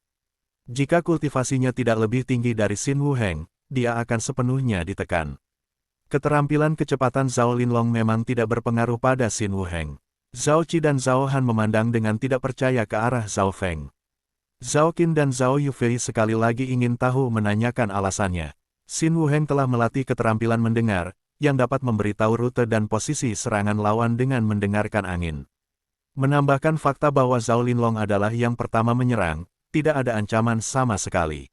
Jika kultivasinya tidak lebih tinggi dari Xin Wuheng, dia akan sepenuhnya ditekan. Keterampilan kecepatan Zhao Linlong memang tidak berpengaruh pada Xin Wuheng. Zhao Qi dan Zhao Han memandang dengan tidak percaya ke arah Zhao Feng. Zhao Qin dan Zhao Yufei sekali lagi ingin tahu menanyakan alasannya. Xin Wuheng telah melatih keterampilan mendengar, yang dapat memberitahu rute dan posisi serangan lawan dengan mendengarkan angin. Menambahkan fakta bahwa Zhao Linlong adalah yang pertama menyerang, tidak ada ancaman sama sekali.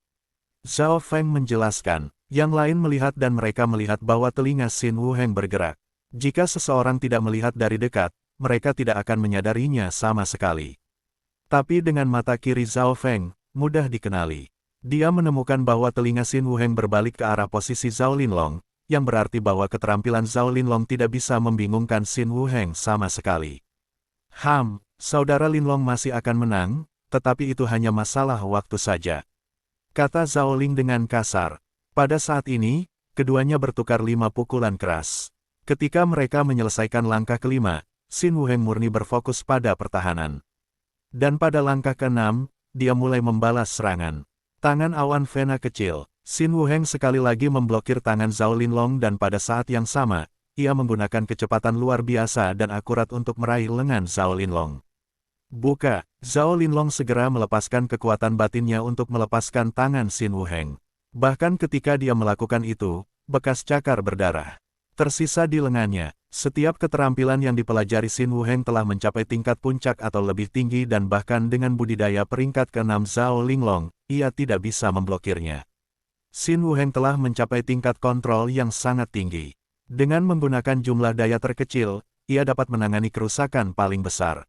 Zhao Feng menjelaskan, yang lain melihat dan mereka melihat bahwa telinga Xin Wuheng bergerak. Jika seseorang tidak melihat dari dekat, mereka tidak akan menyadarinya sama sekali. Tapi dengan mata kiri Zhao Feng, mudah dikenali. Dia menemukan bahwa telinga Xin Wuheng berbalik ke arah posisi Zhao Linlong, yang berarti bahwa keterampilan Zhao Linlong tidak bisa membingungkan Xin Wuheng sama sekali. Saudara Linlong masih akan menang, tetapi itu hanya masalah waktu saja, kata Zhao Ling dengan kasar. Pada saat ini, keduanya bertukar 5 pukulan keras. Ketika mereka menyelesaikan langkah kelima, Xin Wuheng murni berfokus pada pertahanan. Dan pada langkah ke-6, dia mulai membalas serangan. Tangan awan vena kecil, Xin Wuheng sekali lagi memblokir tangan Zhao Linlong dan pada saat yang sama, ia menggunakan kecepatan luar biasa dan akurat untuk meraih lengan Zhao Linlong. Buka! Zhao Linlong segera melepaskan kekuatan batinnya untuk melepaskan tangan Xin Wuheng. Bahkan ketika dia melakukan itu, bekas cakar berdarah tersisa di lengannya. Setiap keterampilan yang dipelajari Xin Wuheng telah mencapai tingkat puncak atau lebih tinggi dan bahkan dengan budidaya peringkat ke-6 Zhao Linlong, ia tidak bisa memblokirnya. Xin Wuheng telah mencapai tingkat kontrol yang sangat tinggi. Dengan menggunakan jumlah daya terkecil, ia dapat menangani kerusakan paling besar.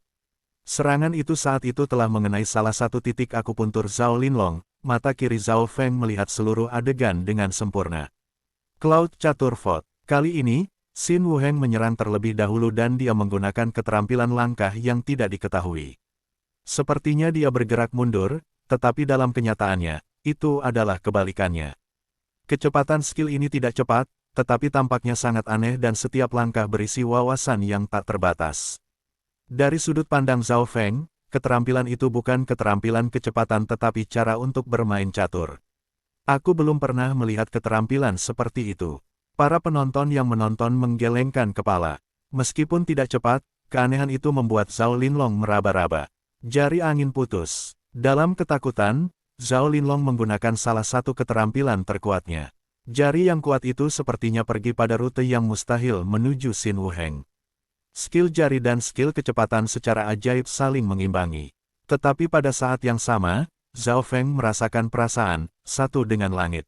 Serangan itu saat itu telah mengenai salah satu titik akupuntur Zhao Linlong. Mata kiri Zhao Feng melihat seluruh adegan dengan sempurna. Cloud Caturfot. Kali ini, Xin Wuheng menyerang terlebih dahulu dan dia menggunakan keterampilan langkah yang tidak diketahui. Sepertinya dia bergerak mundur, tetapi dalam kenyataannya, itu adalah kebalikannya. Kecepatan skill ini tidak cepat, tetapi tampaknya sangat aneh dan setiap langkah berisi wawasan yang tak terbatas. Dari sudut pandang Zhao Feng, keterampilan itu bukan keterampilan kecepatan tetapi cara untuk bermain catur. Aku belum pernah melihat keterampilan seperti itu. Para penonton yang menonton menggelengkan kepala. Meskipun tidak cepat, keanehan itu membuat Zhao Linlong meraba-raba. Jari angin putus. Dalam ketakutan, Zhao Linlong menggunakan salah satu keterampilan terkuatnya. Jari yang kuat itu sepertinya pergi pada rute yang mustahil menuju Xin Wuheng. Skill jari dan skill kecepatan secara ajaib saling mengimbangi. Tetapi pada saat yang sama, Zhao Feng merasakan perasaan satu dengan langit.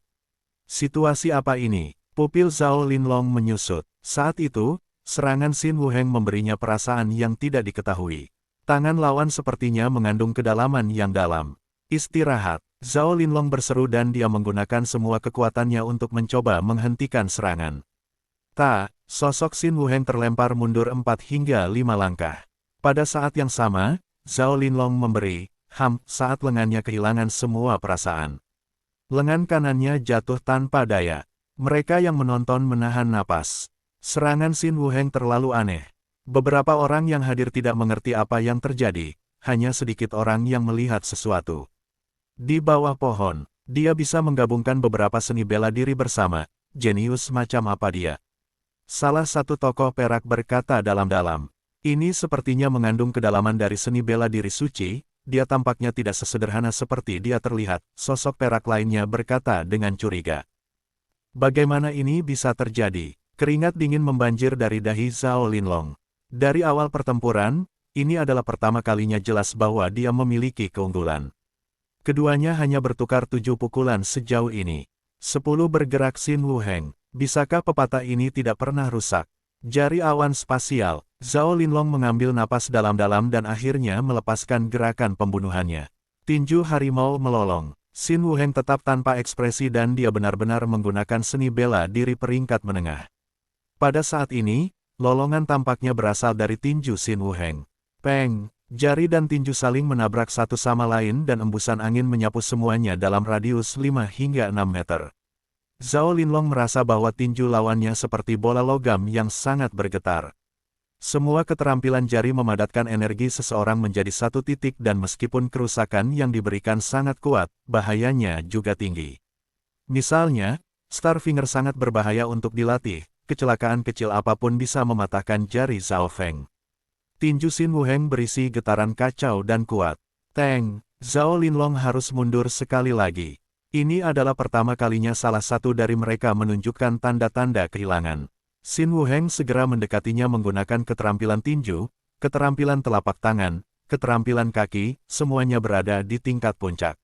Situasi apa ini? Pupil Zhao Linlong menyusut. Saat itu, serangan Xin Wuheng memberinya perasaan yang tidak diketahui. Tangan lawan sepertinya mengandung kedalaman yang dalam. Istirahat. Zhao Linlong berseru dan dia menggunakan semua kekuatannya untuk mencoba menghentikan serangan. Sosok Xin Wuheng terlempar mundur 4 hingga 5 langkah. Pada saat yang sama, Zhao Linlong memberi saat lengannya kehilangan semua perasaan. Lengan kanannya jatuh tanpa daya. Mereka yang menonton menahan napas. Serangan Xin Wuheng terlalu aneh. Beberapa orang yang hadir tidak mengerti apa yang terjadi, hanya sedikit orang yang melihat sesuatu. Di bawah pohon, dia bisa menggabungkan beberapa seni bela diri bersama. Jenius macam apa dia? Salah satu tokoh perak berkata dalam-dalam. Ini sepertinya mengandung kedalaman dari seni bela diri suci, dia tampaknya tidak sesederhana seperti dia terlihat, sosok perak lainnya berkata dengan curiga. Bagaimana ini bisa terjadi? Keringat dingin membanjir dari dahi Zhao Linlong. Dari awal pertempuran, ini adalah pertama kalinya jelas bahwa dia memiliki keunggulan. Keduanya hanya bertukar 7 pukulan sejauh ini. 10 bergerak Xin Wuheng. Bisakah pepatah ini tidak pernah rusak? Jari awan spasial. Zhao Linlong mengambil napas dalam-dalam dan akhirnya melepaskan gerakan pembunuhannya. Tinju harimau melolong. Xin Wuheng tetap tanpa ekspresi dan dia benar-benar menggunakan seni bela diri peringkat menengah. Pada saat ini, lolongan tampaknya berasal dari tinju Xin Wuheng. Peng! Jari dan tinju saling menabrak satu sama lain dan embusan angin menyapu semuanya dalam radius 5 hingga 6 meter. Zhao Linlong merasa bahwa tinju lawannya seperti bola logam yang sangat bergetar. Semua keterampilan jari memadatkan energi seseorang menjadi satu titik dan meskipun kerusakan yang diberikan sangat kuat, bahayanya juga tinggi. Misalnya, Starfinger sangat berbahaya untuk dilatih, kecelakaan kecil apapun bisa mematahkan jari Zhao Feng. Tinju Xin Wuheng berisi getaran kacau dan kuat. Teng, Zhao Linlong harus mundur sekali lagi. Ini adalah pertama kalinya salah satu dari mereka menunjukkan tanda-tanda kehilangan. Xin Wuheng segera mendekatinya menggunakan keterampilan tinju, keterampilan telapak tangan, keterampilan kaki, semuanya berada di tingkat puncak.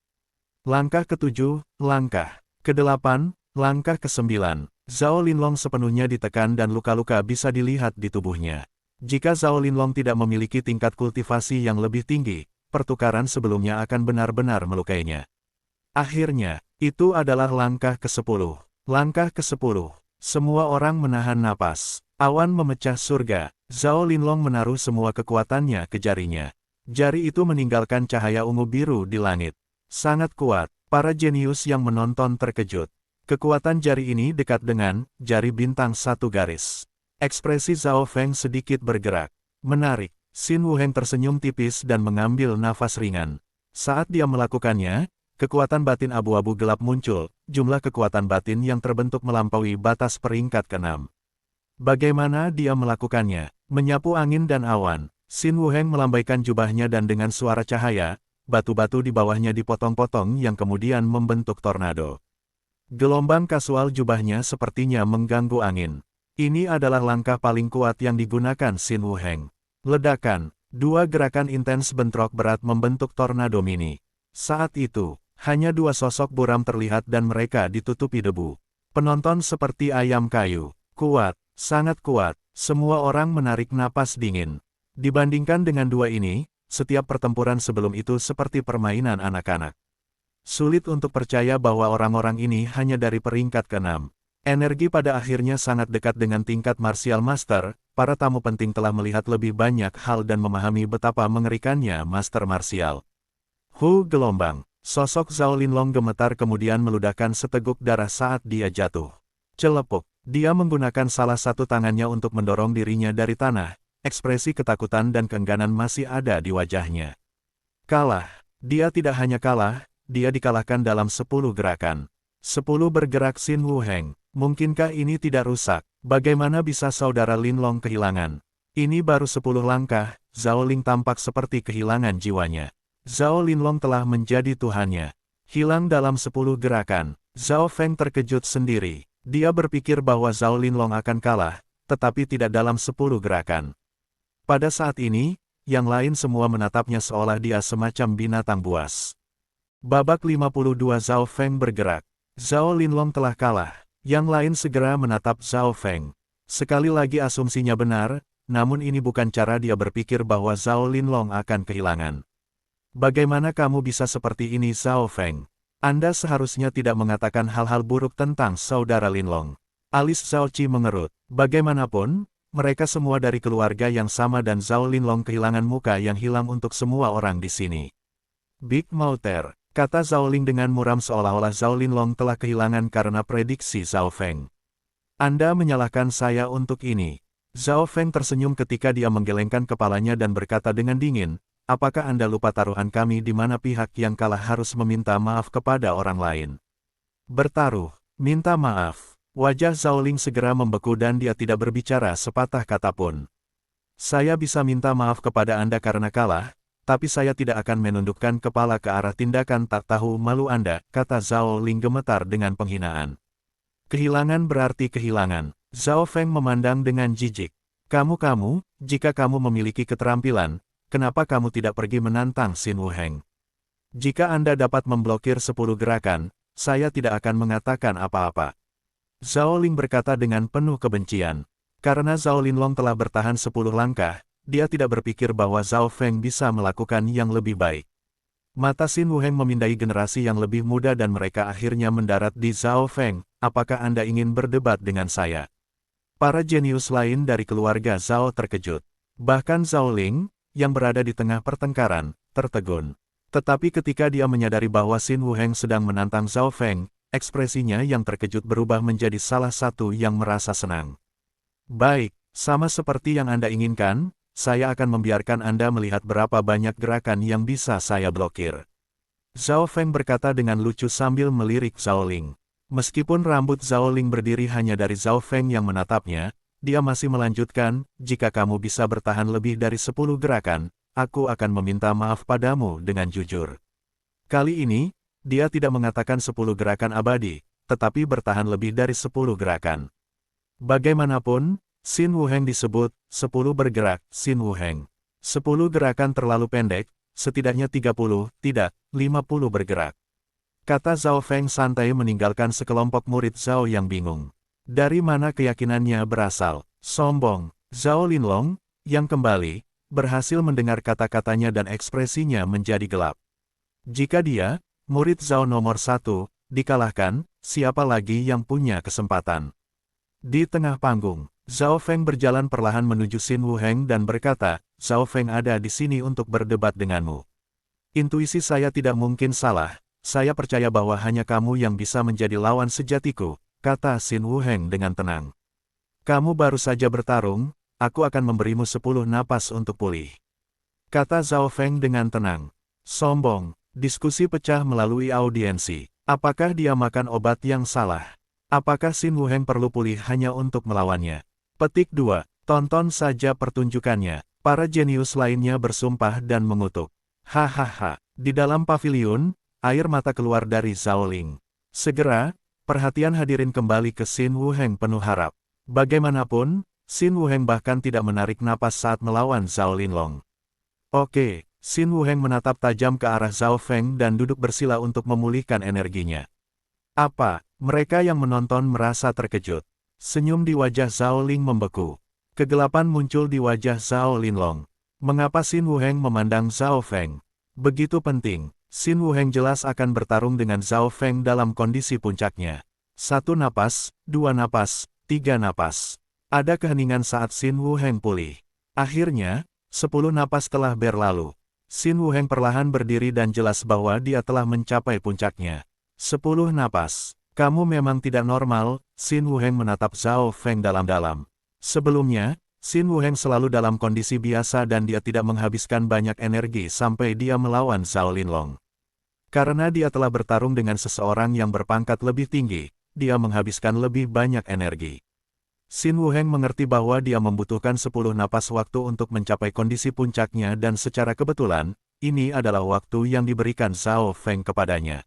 Langkah ke-7, langkah ke-8, langkah ke-9. Zhao Linlong sepenuhnya ditekan dan luka-luka bisa dilihat di tubuhnya. Jika Zhao Linlong tidak memiliki tingkat kultivasi yang lebih tinggi, pertukaran sebelumnya akan benar-benar melukainya. Akhirnya, itu adalah langkah ke-10. Langkah ke-10. Semua orang menahan napas. Awan memecah surga. Zhao Linlong menaruh semua kekuatannya ke jarinya. Jari itu meninggalkan cahaya ungu biru di langit. Sangat kuat. Para jenius yang menonton terkejut. Kekuatan jari ini dekat dengan jari bintang satu garis. Ekspresi Zhao Feng sedikit bergerak. Menarik. Xin Wuheng tersenyum tipis dan mengambil nafas ringan. Saat dia melakukannya, kekuatan batin abu-abu gelap muncul, jumlah kekuatan batin yang terbentuk melampaui batas peringkat ke-6. Bagaimana dia melakukannya? Menyapu angin dan awan. Xin Wuheng melambaikan jubahnya dan dengan suara cahaya, batu-batu di bawahnya dipotong-potong yang kemudian membentuk tornado. Gelombang kasual jubahnya sepertinya mengganggu angin. Ini adalah langkah paling kuat yang digunakan Xin Wuheng. Ledakan, 2 gerakan intens bentrok berat membentuk tornado mini. Saat itu, hanya 2 sosok buram terlihat dan mereka ditutupi debu. Penonton seperti ayam kayu. Kuat, sangat kuat. Semua orang menarik napas dingin. Dibandingkan dengan 2 ini, setiap pertempuran sebelum itu seperti permainan anak-anak. Sulit untuk percaya bahwa orang-orang ini hanya dari peringkat ke-6. Energi pada akhirnya sangat dekat dengan tingkat Martial Master. Para tamu penting telah melihat lebih banyak hal dan memahami betapa mengerikannya Master Martial. Gelombang. Sosok Zhao Linlong gemetar kemudian meludahkan seteguk darah saat dia jatuh. Celepuk, dia menggunakan salah satu tangannya untuk mendorong dirinya dari tanah, ekspresi ketakutan dan keengganan masih ada di wajahnya. Kalah, dia tidak hanya kalah, dia dikalahkan dalam 10 gerakan. 10 bergerak Xin Wuheng, mungkinkah ini tidak rusak? Bagaimana bisa saudara Linlong kehilangan? Ini baru 10 langkah, Zhao Ling tampak seperti kehilangan jiwanya. Zhao Linlong telah menjadi tuhannya. Hilang dalam 10 gerakan. Zhao Feng terkejut sendiri. Dia berpikir bahwa Zhao Linlong akan kalah, tetapi tidak dalam 10 gerakan. Pada saat ini, yang lain semua menatapnya seolah dia semacam binatang buas. Babak 52 Zhao Feng bergerak. Zhao Linlong telah kalah. Yang lain segera menatap Zhao Feng. Sekali lagi asumsinya benar, namun ini bukan cara dia berpikir bahwa Zhao Linlong akan kehilangan. Bagaimana kamu bisa seperti ini Zhao Feng? Anda seharusnya tidak mengatakan hal-hal buruk tentang saudara Linlong. Alis Zhao Qi mengerut. Bagaimanapun, mereka semua dari keluarga yang sama dan Zhao Linlong kehilangan muka yang hilang untuk semua orang di sini. Big Mouter, kata Zhao Ling dengan muram seolah-olah Zhao Linlong telah kehilangan karena prediksi Zhao Feng. Anda menyalahkan saya untuk ini. Zhao Feng tersenyum ketika dia menggelengkan kepalanya dan berkata dengan dingin, apakah Anda lupa taruhan kami di mana pihak yang kalah harus meminta maaf kepada orang lain? Bertaruh, minta maaf. Wajah Zhao Ling segera membeku dan dia tidak berbicara sepatah kata pun. Saya bisa minta maaf kepada Anda karena kalah, tapi saya tidak akan menundukkan kepala ke arah tindakan tak tahu malu Anda, kata Zhao Ling gemetar dengan penghinaan. Kehilangan berarti kehilangan. Zhao Feng memandang dengan jijik. Kamu, jika kamu memiliki keterampilan, kenapa kamu tidak pergi menantang Xin Wuheng? Jika Anda dapat memblokir 10 gerakan, saya tidak akan mengatakan apa-apa. Zhao Ling berkata dengan penuh kebencian. Karena Zhao Linlong telah bertahan 10 langkah, dia tidak berpikir bahwa Zhao Feng bisa melakukan yang lebih baik. Mata Xin Wuheng memindai generasi yang lebih muda dan mereka akhirnya mendarat di Zhao Feng. Apakah Anda ingin berdebat dengan saya? Para jenius lain dari keluarga Zhao terkejut. Bahkan Zhao Ling, yang berada di tengah pertengkaran, tertegun. Tetapi ketika dia menyadari bahwa Xin Wuheng sedang menantang Zhao Feng, ekspresinya yang terkejut berubah menjadi salah satu yang merasa senang. Baik, sama seperti yang Anda inginkan, saya akan membiarkan Anda melihat berapa banyak gerakan yang bisa saya blokir. Zhao Feng berkata dengan lucu sambil melirik Zhao Ling. Meskipun rambut Zhao Ling berdiri hanya dari Zhao Feng yang menatapnya, dia masih melanjutkan, jika kamu bisa bertahan lebih dari 10 gerakan, aku akan meminta maaf padamu dengan jujur. Kali ini, dia tidak mengatakan 10 gerakan abadi, tetapi bertahan lebih dari 10 gerakan. Bagaimanapun, Xin Wuheng disebut 10 bergerak Xin Wuheng. 10 gerakan terlalu pendek, setidaknya 30, tidak, 50 bergerak. Kata Zhao Feng santai meninggalkan sekelompok murid Zhao yang bingung. Dari mana keyakinannya berasal? Sombong. Zhao Linlong, yang kembali, berhasil mendengar kata-katanya dan ekspresinya menjadi gelap. Jika dia, murid Zhao nomor 1, dikalahkan, siapa lagi yang punya kesempatan? Di tengah panggung, Zhao Feng berjalan perlahan menuju Xin Wuheng dan berkata, Zhao Feng ada di sini untuk berdebat denganmu. Intuisi saya tidak mungkin salah. Saya percaya bahwa hanya kamu yang bisa menjadi lawan sejatiku, kata Xin Wuheng dengan tenang. Kamu baru saja bertarung, aku akan memberimu 10 napas untuk pulih. Kata Zhao Feng dengan tenang. Sombong, diskusi pecah melalui audiensi. Apakah dia makan obat yang salah? Apakah Xin Wuheng perlu pulih hanya untuk melawannya? Petik 2, tonton saja pertunjukannya. Para jenius lainnya bersumpah dan mengutuk. Hahaha, di dalam paviliun, air mata keluar dari Zhao Ling. Segera, perhatian hadirin kembali ke Xin Wuheng penuh harap. Bagaimanapun, Xin Wuheng bahkan tidak menarik napas saat melawan Zhao Linlong. Oke, Xin Wuheng menatap tajam ke arah Zhao Feng dan duduk bersila untuk memulihkan energinya. Apa? Mereka yang menonton merasa terkejut. Senyum di wajah Zhao Ling membeku. Kegelapan muncul di wajah Zhao Linlong. Mengapa Xin Wuheng memandang Zhao Feng? Begitu penting. Xin Wuheng jelas akan bertarung dengan Zhao Feng dalam kondisi puncaknya. 1 napas, 2 napas, 3 napas. Ada keheningan saat Xin Wuheng pulih. Akhirnya, 10 napas telah berlalu. Xin Wuheng perlahan berdiri dan jelas bahwa dia telah mencapai puncaknya. 10 napas. Kamu memang tidak normal, Xin Wuheng menatap Zhao Feng dalam-dalam. Sebelumnya, Xin Wuheng selalu dalam kondisi biasa dan dia tidak menghabiskan banyak energi sampai dia melawan Zhao Linlong. Karena dia telah bertarung dengan seseorang yang berpangkat lebih tinggi, dia menghabiskan lebih banyak energi. Xin Wuheng mengerti bahwa dia membutuhkan 10 napas waktu untuk mencapai kondisi puncaknya dan secara kebetulan, ini adalah waktu yang diberikan Zhao Feng kepadanya.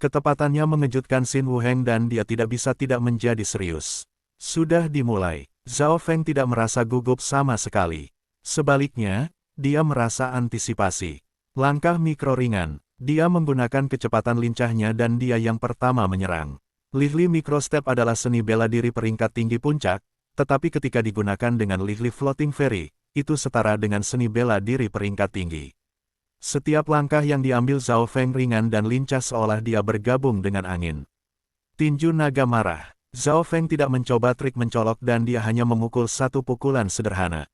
Ketepatannya mengejutkan Xin Wuheng dan dia tidak bisa tidak menjadi serius. Sudah dimulai, Zhao Feng tidak merasa gugup sama sekali. Sebaliknya, dia merasa antisipasi. Langkah mikro ringan, dia menggunakan kecepatan lincahnya dan dia yang pertama menyerang. Li-Li Microstep adalah seni bela diri peringkat tinggi puncak, tetapi ketika digunakan dengan Li-Li Floating Fairy, itu setara dengan seni bela diri peringkat tinggi. Setiap langkah yang diambil Zhao Feng ringan dan lincah seolah dia bergabung dengan angin. Tinju naga marah. Zhao Feng tidak mencoba trik mencolok dan dia hanya memukul satu pukulan sederhana.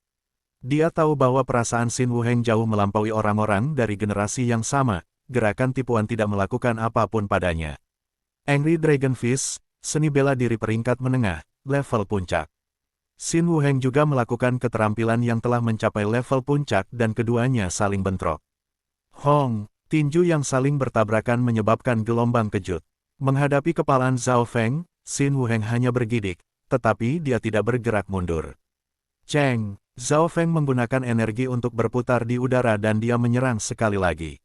Dia tahu bahwa perasaan Xin Wuheng jauh melampaui orang-orang dari generasi yang sama, gerakan tipuan tidak melakukan apapun padanya. Angry Dragon Fist, seni bela diri peringkat menengah, level puncak. Xin Wuheng juga melakukan keterampilan yang telah mencapai level puncak dan keduanya saling bentrok. Hong, tinju yang saling bertabrakan menyebabkan gelombang kejut. Menghadapi kepalaan Zhao Feng, Xin Wuheng hanya bergidik, tetapi dia tidak bergerak mundur. Cheng, Zhao Feng menggunakan energi untuk berputar di udara dan dia menyerang sekali lagi.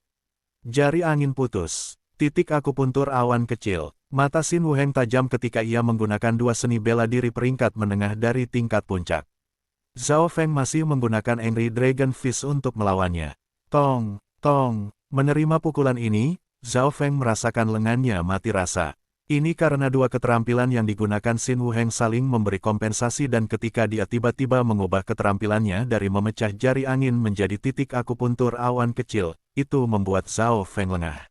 Jari angin putus. Titik akupuntur awan kecil. Mata Xin Wuheng tajam ketika ia menggunakan dua seni bela diri peringkat menengah dari tingkat puncak. Zhao Feng masih menggunakan Angry Dragon Fist untuk melawannya. Tong, tong, menerima pukulan ini, Zhao Feng merasakan lengannya mati rasa. Ini karena dua keterampilan yang digunakan Xin Wuheng saling memberi kompensasi dan ketika dia tiba-tiba mengubah keterampilannya dari memecah jari angin menjadi titik akupuntur awan kecil, itu membuat Zhao Feng lengah.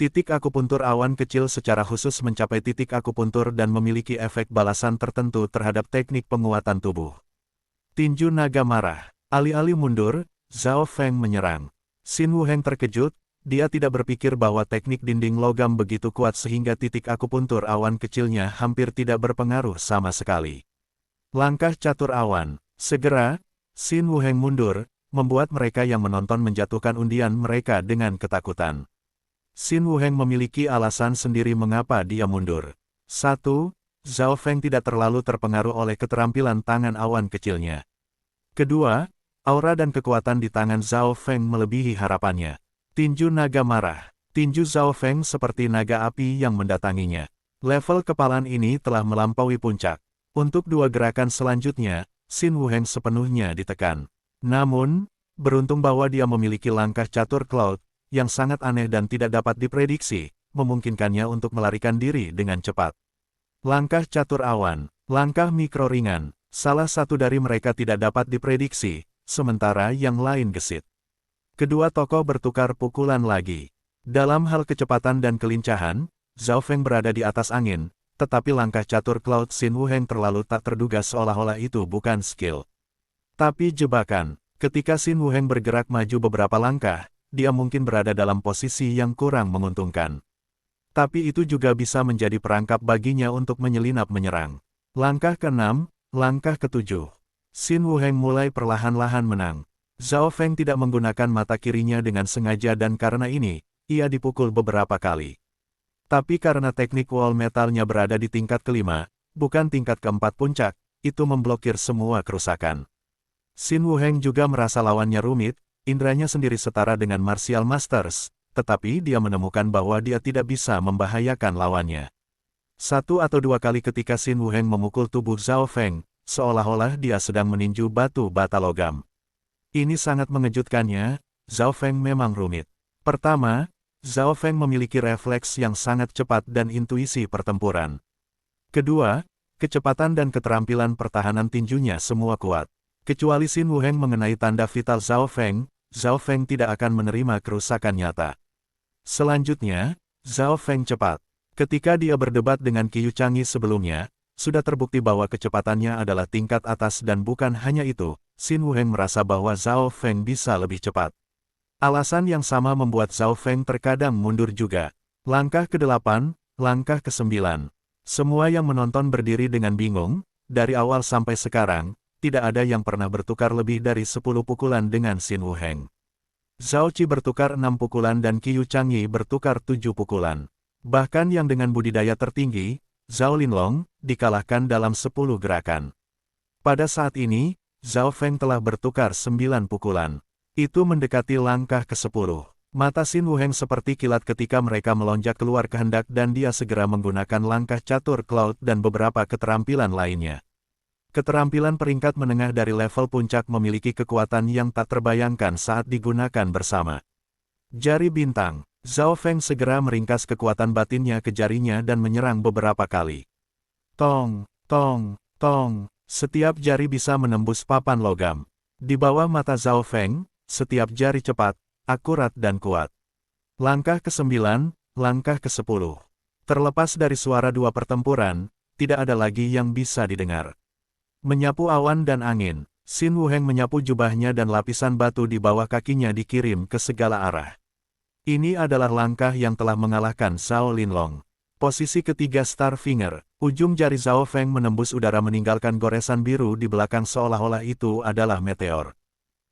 Titik akupuntur awan kecil secara khusus mencapai titik akupuntur dan memiliki efek balasan tertentu terhadap teknik penguatan tubuh. Tinju naga marah. Alih-alih mundur, Zhao Feng menyerang. Xin Wuheng terkejut, dia tidak berpikir bahwa teknik dinding logam begitu kuat sehingga titik akupuntur awan kecilnya hampir tidak berpengaruh sama sekali. Langkah catur awan. Segera, Xin Wuheng mundur, membuat mereka yang menonton menjatuhkan undian mereka dengan ketakutan. Xin Wuheng memiliki alasan sendiri mengapa dia mundur. 1. Zhao Feng tidak terlalu terpengaruh oleh keterampilan tangan awan kecilnya. Kedua, aura dan kekuatan di tangan Zhao Feng melebihi harapannya. Tinju naga marah. Tinju Zhao Feng seperti naga api yang mendatanginya. Level kepalan ini telah melampaui puncak. Untuk dua gerakan selanjutnya, Xin Wuheng sepenuhnya ditekan. Namun, beruntung bahwa dia memiliki langkah catur cloud, yang sangat aneh dan tidak dapat diprediksi, memungkinkannya untuk melarikan diri dengan cepat. Langkah catur awan, langkah mikro ringan, salah satu dari mereka tidak dapat diprediksi, sementara yang lain gesit. Kedua tokoh bertukar pukulan lagi. Dalam hal kecepatan dan kelincahan, Zhao Feng berada di atas angin, tetapi langkah catur cloud Xin Wuheng terlalu tak terduga seolah-olah itu bukan skill. Tapi jebakan, ketika Xin Wuheng bergerak maju beberapa langkah, dia mungkin berada dalam posisi yang kurang menguntungkan. Tapi itu juga bisa menjadi perangkap baginya untuk menyelinap menyerang. Langkah ke-6, langkah ke-7. Xin Wuheng mulai perlahan-lahan menang. Zhao Feng tidak menggunakan mata kirinya dengan sengaja dan karena ini, ia dipukul beberapa kali. Tapi karena teknik wall metalnya berada di tingkat ke-5, bukan tingkat ke-4 puncak, itu memblokir semua kerusakan. Xin Wuheng juga merasa lawannya rumit, indranya sendiri setara dengan Martial Masters, tetapi dia menemukan bahwa dia tidak bisa membahayakan lawannya. 1 atau 2 kali ketika Xin Wuheng memukul tubuh Zhao Feng, seolah-olah dia sedang meninju batu bata logam. Ini sangat mengejutkannya, Zhao Feng memang rumit. Pertama, Zhao Feng memiliki refleks yang sangat cepat dan intuisi pertempuran. Kedua, kecepatan dan keterampilan pertahanan tinjunya semua kuat. Kecuali Xin Wuheng mengenai tanda vital Zhao Feng tidak akan menerima kerusakan nyata. Selanjutnya, Zhao Feng cepat. Ketika dia berdebat dengan Qiu Chang'e sebelumnya, sudah terbukti bahwa kecepatannya adalah tingkat atas dan bukan hanya itu, Xin Wuheng merasa bahwa Zhao Feng bisa lebih cepat. Alasan yang sama membuat Zhao Feng terkadang mundur juga. Langkah ke-8, langkah ke-9. Semua yang menonton berdiri dengan bingung, dari awal sampai sekarang, tidak ada yang pernah bertukar lebih dari 10 pukulan dengan Xin Wuheng. Zhao Qi bertukar 6 pukulan dan Qiu Changyi bertukar 7 pukulan. Bahkan yang dengan budidaya tertinggi, Zhao Linlong, dikalahkan dalam 10 gerakan. Pada saat ini, Zhao Feng telah bertukar 9 pukulan. Itu mendekati langkah ke-10. Mata Xin Wuheng seperti kilat ketika mereka melonjak keluar kehendak dan dia segera menggunakan langkah catur Cloud dan beberapa keterampilan lainnya. Keterampilan peringkat menengah dari level puncak memiliki kekuatan yang tak terbayangkan saat digunakan bersama. Jari bintang. Zhao Feng segera meringkas kekuatan batinnya ke jarinya dan menyerang beberapa kali. Tong, tong, tong. Setiap jari bisa menembus papan logam. Di bawah mata Zhao Feng, setiap jari cepat, akurat dan kuat. Langkah ke-9, langkah ke-10. Terlepas dari suara dua pertempuran, tidak ada lagi yang bisa didengar. Menyapu awan dan angin, Xin Wuheng menyapu jubahnya dan lapisan batu di bawah kakinya dikirim ke segala arah. Ini adalah langkah yang telah mengalahkan Zhao Linlong. Posisi ketiga Star Finger, ujung jari Zhao Feng menembus udara meninggalkan goresan biru di belakang seolah-olah itu adalah meteor.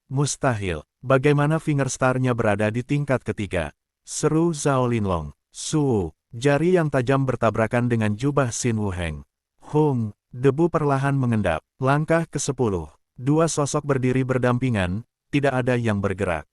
Mustahil, bagaimana Finger Star-nya berada di tingkat ketiga? Seru Zhao Linlong. Su, jari yang tajam bertabrakan dengan jubah Xin Wuheng. Hung. Debu perlahan mengendap. Langkah ke-10. Dua sosok berdiri berdampingan, tidak ada yang bergerak.